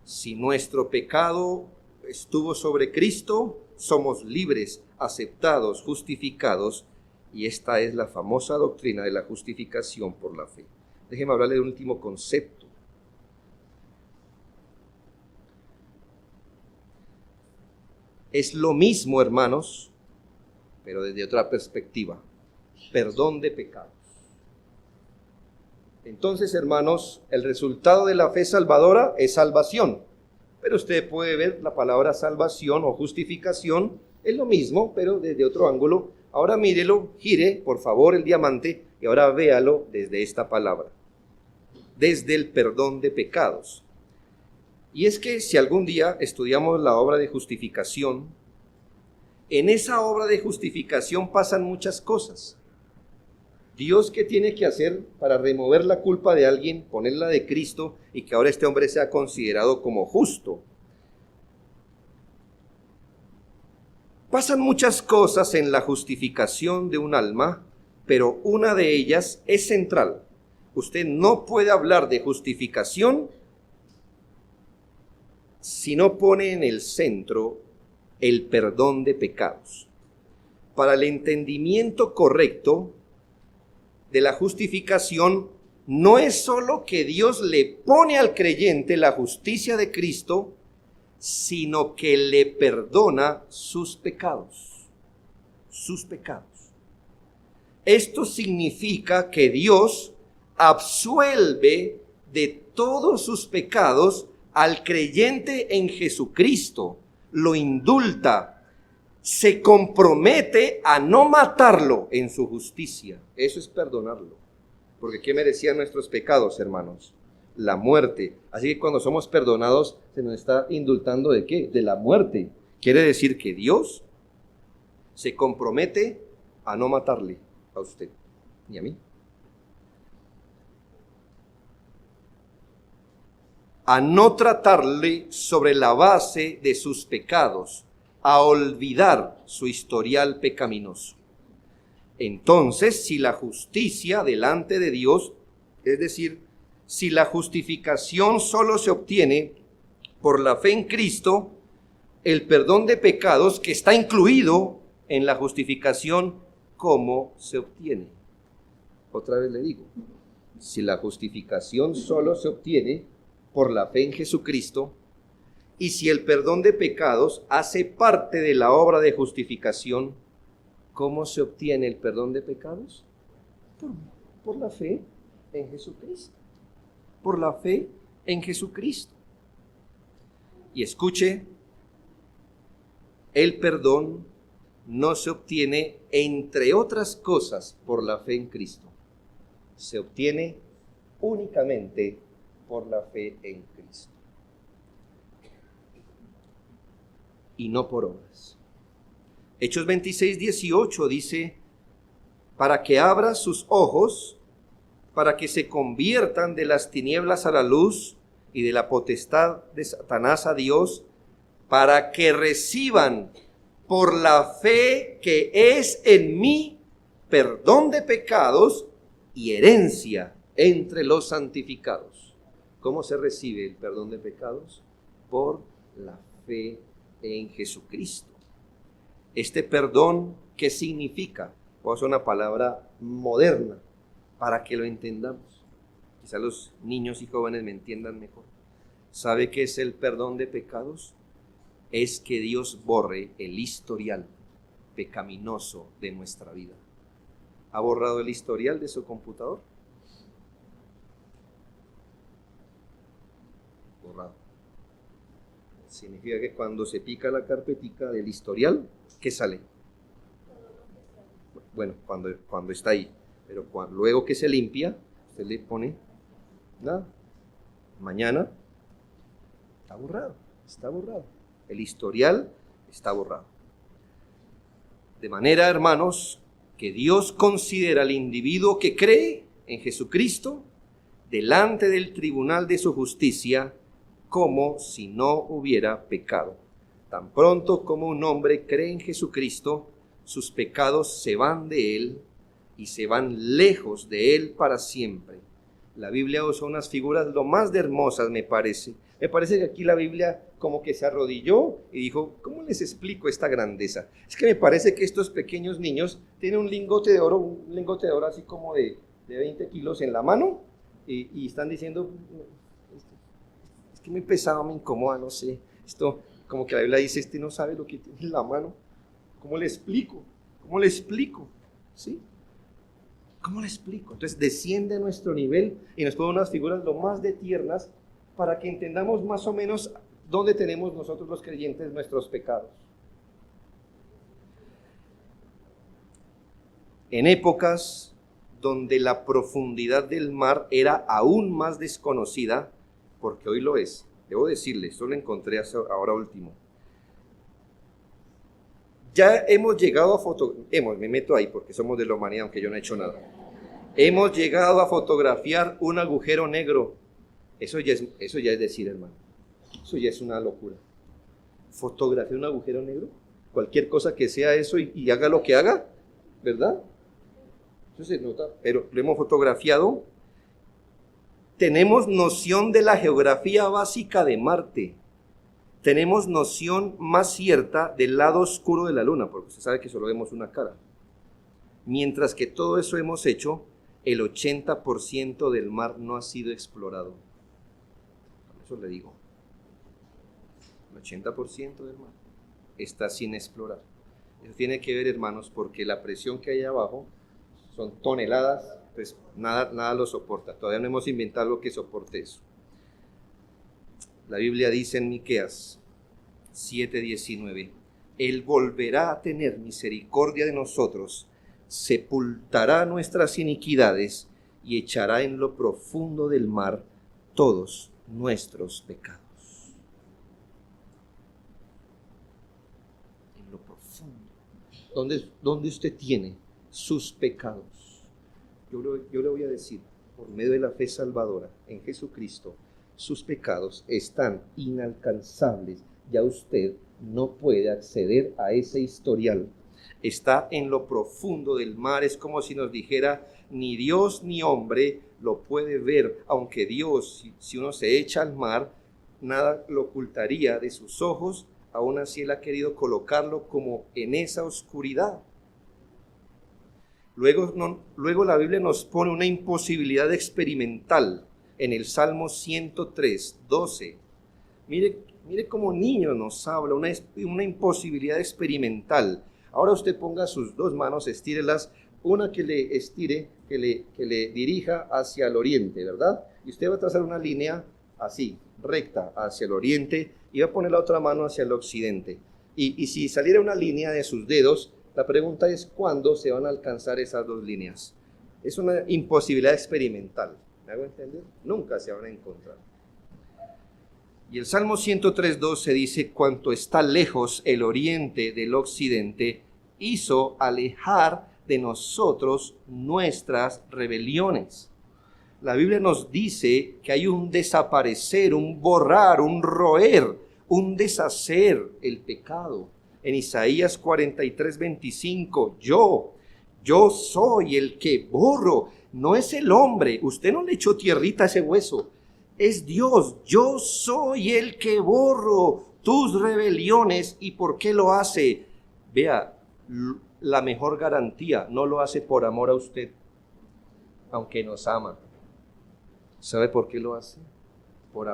Si nuestro pecado estuvo sobre Cristo, somos libres, aceptados, justificados, y esta es la famosa doctrina de la justificación por la fe. Déjeme hablarle de un último concepto. Es lo mismo, hermanos, pero desde otra perspectiva. Perdón de pecados. Entonces, hermanos, el resultado de la fe salvadora es salvación. Pero usted puede ver la palabra salvación o justificación, es lo mismo, pero desde otro ángulo. Ahora mírelo, gire, por favor, el diamante, y ahora véalo desde esta palabra. Desde el perdón de pecados. Y es que si algún día estudiamos la obra de justificación, en esa obra de justificación pasan muchas cosas. Dios, ¿qué tiene que hacer para remover la culpa de alguien, ponerla de Cristo y que ahora este hombre sea considerado como justo? Pasan muchas cosas en la justificación de un alma, pero una de ellas es central. Usted no puede hablar de justificación si no pone en el centro el perdón de pecados. Para el entendimiento correcto de la justificación, no es solo que Dios le pone al creyente la justicia de Cristo, sino que le perdona sus pecados. Sus pecados. Esto significa que Dios absuelve de todos sus pecados al creyente en Jesucristo, lo indulta, se compromete a no matarlo en su justicia. Eso es perdonarlo. Porque ¿qué merecían nuestros pecados, hermanos? La muerte. Así que cuando somos perdonados, se nos está indultando ¿de qué? De la muerte. Quiere decir que Dios se compromete a no matarle a usted ni a mí. A no tratarle sobre la base de sus pecados, a olvidar su historial pecaminoso. Entonces, si la justicia delante de Dios, es decir, si la justificación solo se obtiene por la fe en Cristo, el perdón de pecados que está incluido en la justificación, ¿cómo se obtiene? Otra vez le digo, si la justificación solo se obtiene por la fe en Jesucristo, y si el perdón de pecados hace parte de la obra de justificación, ¿cómo se obtiene el perdón de pecados? Por la fe en Jesucristo. Por la fe en Jesucristo. Y escuche, El perdón no se obtiene, entre otras cosas, por la fe en Cristo. Se obtiene únicamente por la fe en Cristo. Y no por obras. Hechos 26:18 dice, para que abra sus ojos, para que se conviertan de las tinieblas a la luz y de la potestad de Satanás a Dios, para que reciban por la fe que es en mí perdón de pecados y herencia entre los santificados. ¿Cómo se recibe el perdón de pecados? Por la fe en Jesucristo. Este perdón, ¿qué significa? Voy a usar una palabra moderna para que lo entendamos. Quizá los niños y jóvenes me entiendan mejor. ¿Sabe qué es el perdón de pecados? Es que Dios borre el historial pecaminoso de nuestra vida. ¿Ha borrado el historial de su computador? Borrado. Significa que cuando se pica la carpetica del historial, ¿qué sale? Bueno, cuando está ahí. Pero luego que se limpia, usted le pone nada. Mañana está borrado, está borrado. El historial está borrado. De manera, hermanos, que Dios considera al individuo que cree en Jesucristo delante del tribunal de su justicia como si no hubiera pecado. Tan pronto como un hombre cree en Jesucristo, sus pecados se van de él y se van lejos de él para siempre. La Biblia usa unas figuras lo más de hermosas, me parece. Me parece que aquí la Biblia como que se arrodilló y dijo, ¿cómo les explico esta grandeza? Es que me parece que estos pequeños niños tienen un lingote de oro así como de 20 kilos en la mano y están diciendo, es que muy pesado, me incomoda, no sé. Esto, como que la Biblia dice, este no sabe lo que tiene en la mano. ¿Cómo le explico? ¿Cómo le explico? ¿Sí? ¿Cómo le explico? Entonces desciende a nuestro nivel y nos pone unas figuras lo más de tiernas para que entendamos más o menos dónde tenemos nosotros los creyentes nuestros pecados. En épocas donde la profundidad del mar era aún más desconocida, porque hoy lo es, debo decirle, esto lo encontré ahora último. Ya hemos llegado a me meto ahí porque somos de la humanidad, aunque yo no he hecho nada. Hemos llegado a fotografiar un agujero negro. Eso ya es decir, hermano, eso ya es una locura. Fotografiar un agujero negro, cualquier cosa que sea eso y haga lo que haga, ¿verdad? Eso se nota, pero lo hemos fotografiado. Tenemos noción de la geografía básica de Marte. Tenemos noción más cierta del lado oscuro de la luna, porque usted sabe que solo vemos una cara. Mientras que todo eso hemos hecho, el 80% del mar no ha sido explorado. Por eso le digo, el 80% del mar está sin explorar. Eso tiene que ver, hermanos, porque la presión que hay abajo son toneladas, pues nada lo soporta. Todavía no hemos inventado algo que soporte eso. La Biblia dice en Miqueas 7:19, Él volverá a tener misericordia de nosotros, sepultará nuestras iniquidades y echará en lo profundo del mar todos nuestros pecados. En lo profundo. ¿Dónde usted tiene sus pecados? Yo le voy a decir, por medio de la fe salvadora en Jesucristo, sus pecados están inalcanzables. Ya usted no puede acceder a ese historial. Está en lo profundo del mar. Es como si nos dijera, ni Dios ni hombre lo puede ver. Aunque Dios, si uno se echa al mar, nada lo ocultaría de sus ojos. Aún así Él ha querido colocarlo como en esa oscuridad. Luego la Biblia nos pone una imposibilidad experimental. En el Salmo 103:12, mire cómo niño nos habla, una imposibilidad experimental. Ahora usted ponga sus dos manos, estírelas, una que le estire, que le dirija hacia el oriente, ¿verdad? Y usted va a trazar una línea así, recta, hacia el oriente, y va a poner la otra mano hacia el occidente. Y si saliera una línea de sus dedos, la pregunta es ¿cuándo se van a alcanzar esas dos líneas? Es una imposibilidad experimental. ¿Me hago entender? Nunca se van a encontrar. Y el Salmo 103:12 dice: cuanto está lejos el oriente del occidente, hizo alejar de nosotros nuestras rebeliones. La Biblia nos dice que hay un desaparecer, un borrar, un roer, un deshacer el pecado. En Isaías 43:25, yo soy el que borro. No es el hombre, usted no le echó tierrita a ese hueso, es Dios. Yo soy el que borro tus rebeliones. ¿Y por qué lo hace? Vea, la mejor garantía, no lo hace por amor a usted, aunque nos ama. ¿Sabe por qué lo hace? Por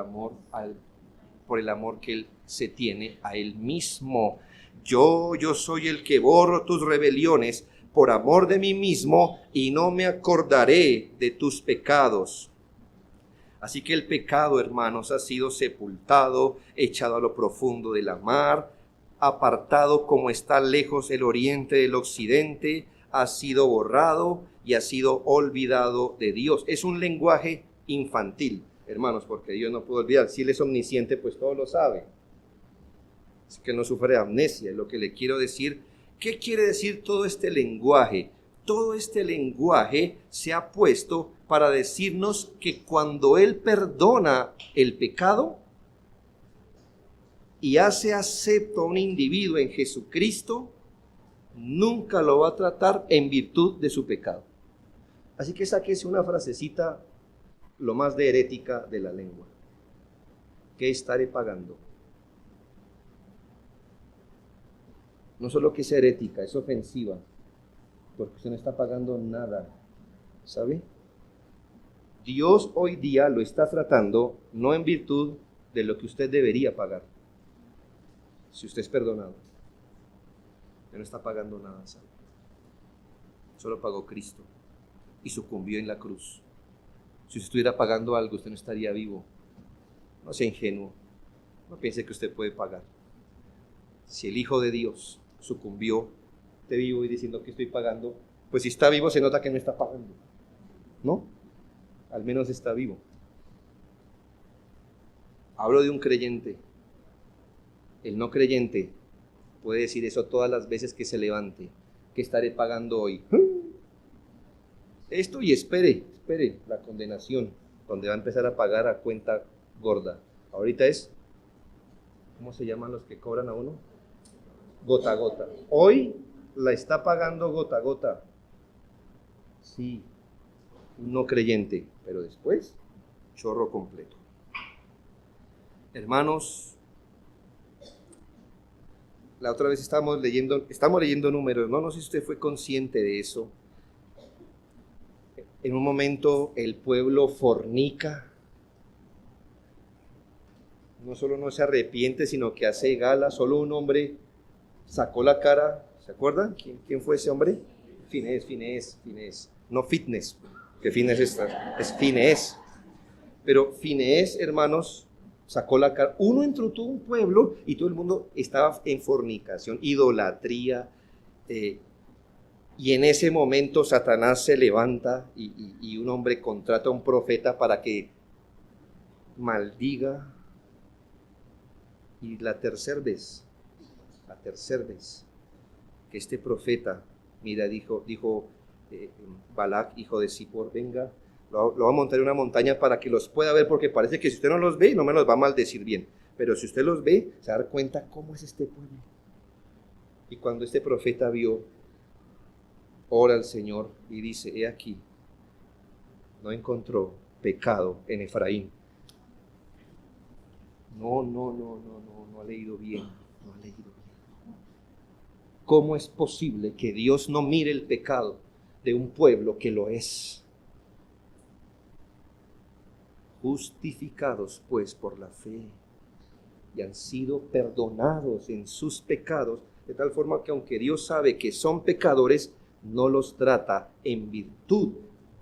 el amor que Él se tiene a Él mismo. Yo soy el que borro tus rebeliones por amor de mí mismo y no me acordaré de tus pecados. Así que el pecado, hermanos, ha sido sepultado, echado a lo profundo de la mar, apartado como está lejos el oriente del occidente, ha sido borrado y ha sido olvidado de Dios. Es un lenguaje infantil, hermanos, porque Dios no puede olvidar. Si Él es omnisciente, pues todo lo sabe. Así que no sufre de amnesia, es lo que le quiero decir. ¿Qué quiere decir todo este lenguaje? Todo este lenguaje se ha puesto para decirnos que cuando Él perdona el pecado y hace acepto a un individuo en Jesucristo, nunca lo va a tratar en virtud de su pecado. Así que sáquese una frasecita lo más de herética de la lengua. ¿Qué estaré pagando? No solo que es herética, es ofensiva, porque usted no está pagando nada, ¿sabe? Dios hoy día lo está tratando no en virtud de lo que usted debería pagar. Si usted es perdonado, usted no está pagando nada, ¿sabe? Solo pagó Cristo y sucumbió en la cruz. Si usted estuviera pagando algo, usted no estaría vivo. No sea ingenuo, no piense que usted puede pagar. Si el Hijo de Dios sucumbió, esté vivo y diciendo que estoy pagando, pues si está vivo se nota que no está pagando, ¿no? Al menos está vivo. Hablo de un creyente. El no creyente puede decir eso todas las veces que se levante. ¿Qué estaré pagando hoy? Esto, y espere la condenación, donde va a empezar a pagar a cuenta gorda. Ahorita es, ¿cómo se llaman los que cobran a uno? Gota a gota. Hoy la está pagando gota a gota. Sí, no creyente, pero después, chorro completo. Hermanos, la otra vez estamos leyendo números, no sé si usted fue consciente de eso. En un momento el pueblo fornica, no solo no se arrepiente, sino que hace gala. Solo un hombre sacó la cara, ¿se acuerdan? ¿Quién fue ese hombre? Finés. No Fitness, que Fitness es Finés. Pero Finés, hermanos, sacó la cara. Uno entró todo un pueblo y todo el mundo estaba en fornicación, idolatría. Y en ese momento Satanás se levanta y un hombre contrata a un profeta para que maldiga. Y la tercera vez que este profeta, mira, dijo Balac, hijo de Zippor, venga, lo va a montar en una montaña para que los pueda ver, porque parece que si usted no los ve, no me los va a maldecir bien, pero si usted los ve, se va a dar cuenta cómo es este pueblo. Y cuando este profeta vio, ora al Señor y dice, he aquí, no encontró pecado en Efraín. No ha leído bien, ¿Cómo es posible que Dios no mire el pecado de un pueblo que lo es? Justificados pues por la fe y han sido perdonados en sus pecados, de tal forma que aunque Dios sabe que son pecadores, no los trata en virtud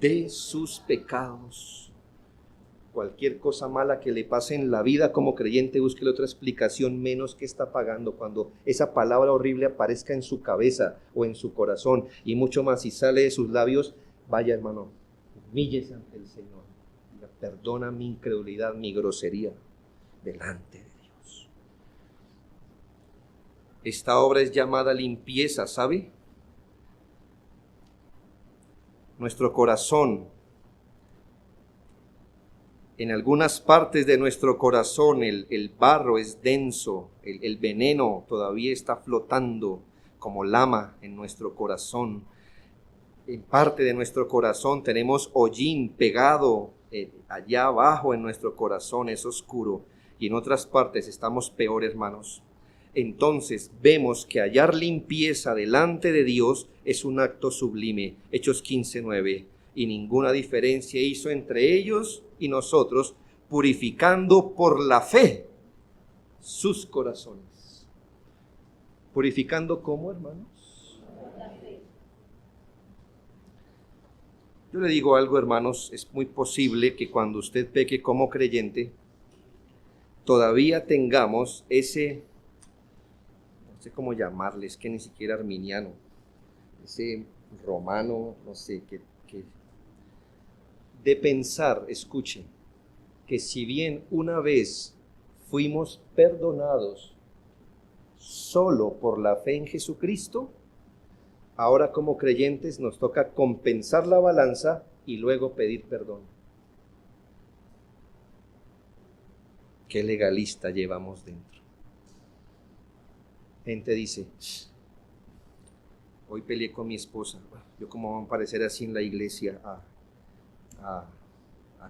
de sus pecados. Cualquier cosa mala que le pase en la vida como creyente, búsquele otra explicación menos que está pagando cuando esa palabra horrible aparezca en su cabeza o en su corazón, y mucho más si sale de sus labios. Vaya, hermano, humíllese ante el Señor. Diga, perdona mi incredulidad, mi grosería delante de Dios. Esta obra es llamada limpieza, ¿sabe? Nuestro corazón, en algunas partes de nuestro corazón el barro es denso, el veneno todavía está flotando como lama en nuestro corazón. En parte de nuestro corazón tenemos hollín pegado allá abajo en nuestro corazón, es oscuro, y en otras partes estamos peor, hermanos. Entonces vemos que hallar limpieza delante de Dios es un acto sublime. Hechos 15:9. Y ninguna diferencia hizo entre ellos y nosotros, purificando por la fe sus corazones. ¿Purificando cómo, hermanos? Yo le digo algo, hermanos, es muy posible que cuando usted peque como creyente, todavía tengamos ese, no sé cómo llamarle, es que ni siquiera arminiano, ese romano, no sé, que de pensar, escuchen, que si bien una vez fuimos perdonados solo por la fe en Jesucristo, ahora como creyentes nos toca compensar la balanza y luego pedir perdón. ¿Qué legalista llevamos dentro? Gente dice, hoy peleé con mi esposa, yo cómo voy a aparecer así en la iglesia a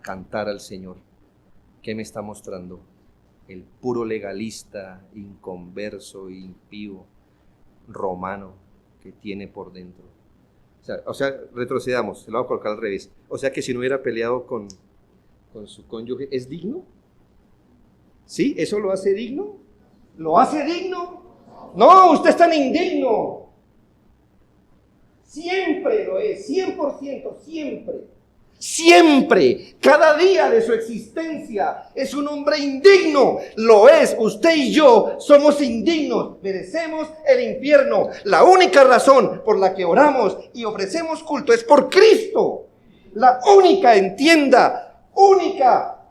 cantar al Señor. ¿Qué me está mostrando? El puro legalista, inconverso, impío, romano que tiene por dentro. O sea, retrocedamos, se lo voy a colocar al revés. O sea que si no hubiera peleado con su cónyuge, ¿es digno? ¿Sí? ¿Eso lo hace digno? ¿Lo hace digno? No, usted es tan indigno. Siempre lo es, 100%, siempre. Siempre, cada día de su existencia es un hombre indigno, lo es. Usted y yo somos indignos, merecemos el infierno. La única razón por la que oramos y ofrecemos culto es por Cristo. La única, entienda, única,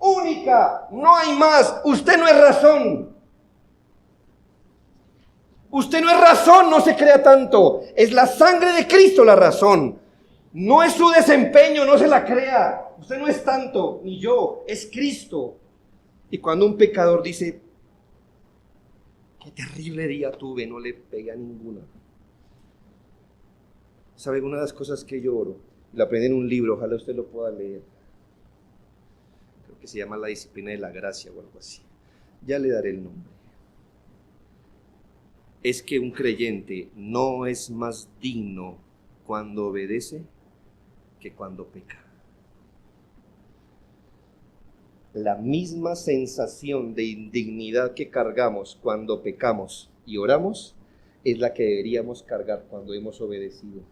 no hay más. Usted no es razón. Usted no es razón, no se crea tanto. Es la sangre de Cristo la razón. No es su desempeño, no se la crea. Usted no es tanto, ni yo, es Cristo. Y cuando un pecador dice, qué terrible día tuve, no le pegué a ninguna. ¿Sabe? Una de las cosas que yo oro, la aprendí en un libro, ojalá usted lo pueda leer. Creo que se llama La disciplina de la gracia o algo así. Ya le daré el nombre. Es que un creyente no es más digno cuando obedece que cuando peca. La misma sensación de indignidad que cargamos cuando pecamos y oramos es la que deberíamos cargar cuando hemos obedecido.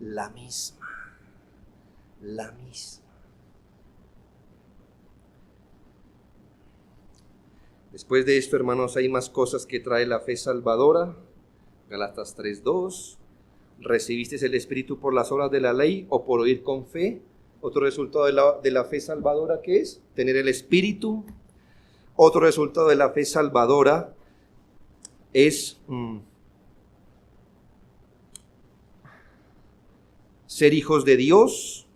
La misma. Después de esto, hermanos, hay más cosas que trae la fe salvadora. Gálatas 3:2. ¿Recibiste el Espíritu por las obras de la ley o por oír con fe? Otro resultado de la fe salvadora, ¿qué es? Tener el Espíritu. Otro resultado de la fe salvadora es ser hijos de Dios.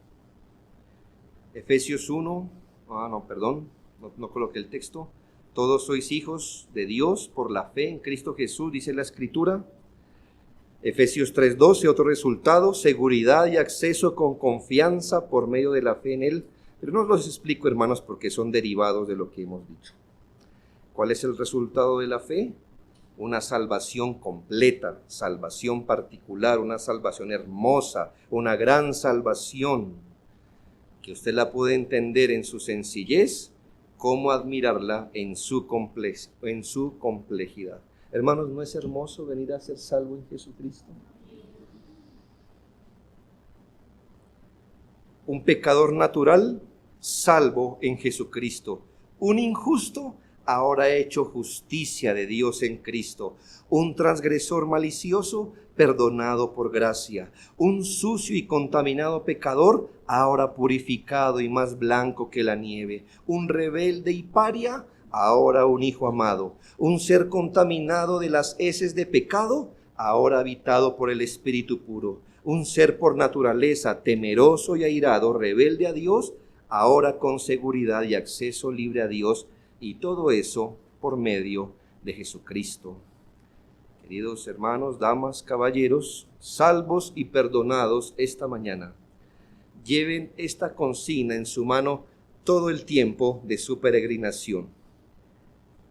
Efesios 1. No coloqué el texto. Todos sois hijos de Dios por la fe en Cristo Jesús, dice la Escritura. Efesios 3:12, otro resultado, seguridad y acceso con confianza por medio de la fe en Él. Pero no los explico, hermanos, porque son derivados de lo que hemos dicho. ¿Cuál es el resultado de la fe? Una salvación completa, salvación particular, una salvación hermosa, una gran salvación, que usted la puede entender en su sencillez, como admirarla en su complejidad. Hermanos, ¿no es hermoso venir a ser salvo en Jesucristo? Un pecador natural salvo en Jesucristo. Un injusto, ahora ha hecho justicia de Dios en Cristo. Un transgresor malicioso, perdonado por gracia. Un sucio y contaminado pecador, ahora purificado y más blanco que la nieve. Un rebelde y paria, ahora un hijo amado. Un ser contaminado de las heces de pecado, ahora habitado por el Espíritu puro. Un ser por naturaleza temeroso y airado, rebelde a Dios, ahora con seguridad y acceso libre a Dios, y todo eso por medio de Jesucristo. Queridos hermanos, damas, caballeros, salvos y perdonados esta mañana, lleven esta consigna en su mano todo el tiempo de su peregrinación.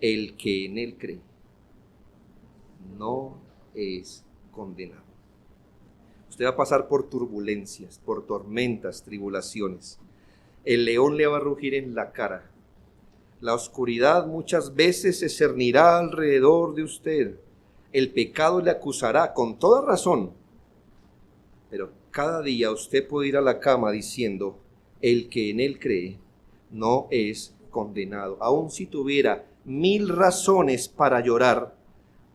El que en él cree no es condenado. Usted va a pasar por turbulencias, por tormentas, tribulaciones. El león le va a rugir en la cara. La oscuridad muchas veces se cernirá alrededor de usted. El pecado le acusará con toda razón. Pero cada día usted puede ir a la cama diciendo, el que en él cree no es condenado. Aun si tuviera 1000 razones para llorar,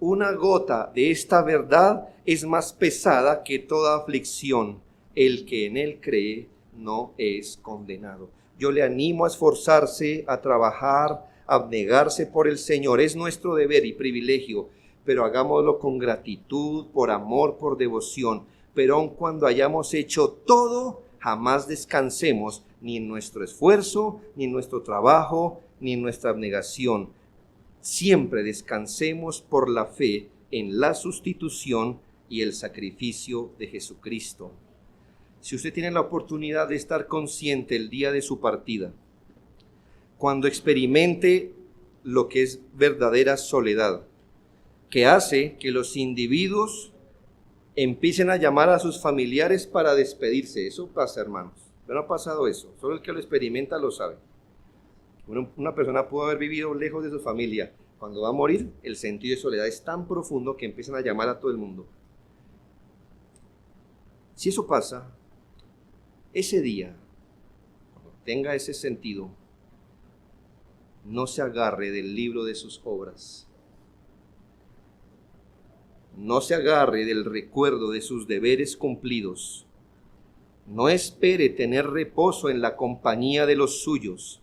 una gota de esta verdad es más pesada que toda aflicción. El que en él cree no es condenado. Yo le animo a esforzarse, a trabajar, a abnegarse por el Señor. Es nuestro deber y privilegio, pero hagámoslo con gratitud, por amor, por devoción. Pero aun cuando hayamos hecho todo, jamás descansemos ni en nuestro esfuerzo, ni en nuestro trabajo, ni en nuestra abnegación. Siempre descansemos por la fe en la sustitución y el sacrificio de Jesucristo. Si usted tiene la oportunidad de estar consciente el día de su partida, cuando experimente lo que es verdadera soledad, que hace que los individuos empiecen a llamar a sus familiares para despedirse. Eso pasa, hermanos. Pero no ha pasado eso. Solo el que lo experimenta lo sabe. Una persona pudo haber vivido lejos de su familia. Cuando va a morir, el sentido de soledad es tan profundo que empiezan a llamar a todo el mundo. Si eso pasa, ese día, cuando tenga ese sentido, no se agarre del libro de sus obras. No se agarre del recuerdo de sus deberes cumplidos. No espere tener reposo en la compañía de los suyos,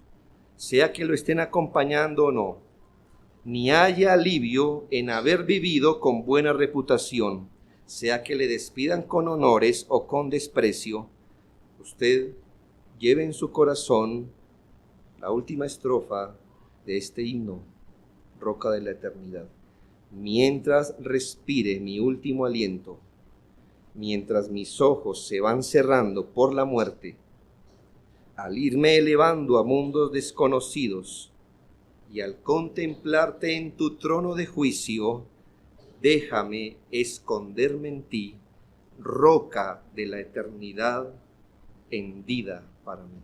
sea que lo estén acompañando o no, ni haya alivio en haber vivido con buena reputación, sea que le despidan con honores o con desprecio. Usted lleve en su corazón la última estrofa de este himno, Roca de la Eternidad. Mientras respire mi último aliento, mientras mis ojos se van cerrando por la muerte, al irme elevando a mundos desconocidos y al contemplarte en tu trono de juicio, déjame esconderme en ti, roca de la eternidad hendida para mí.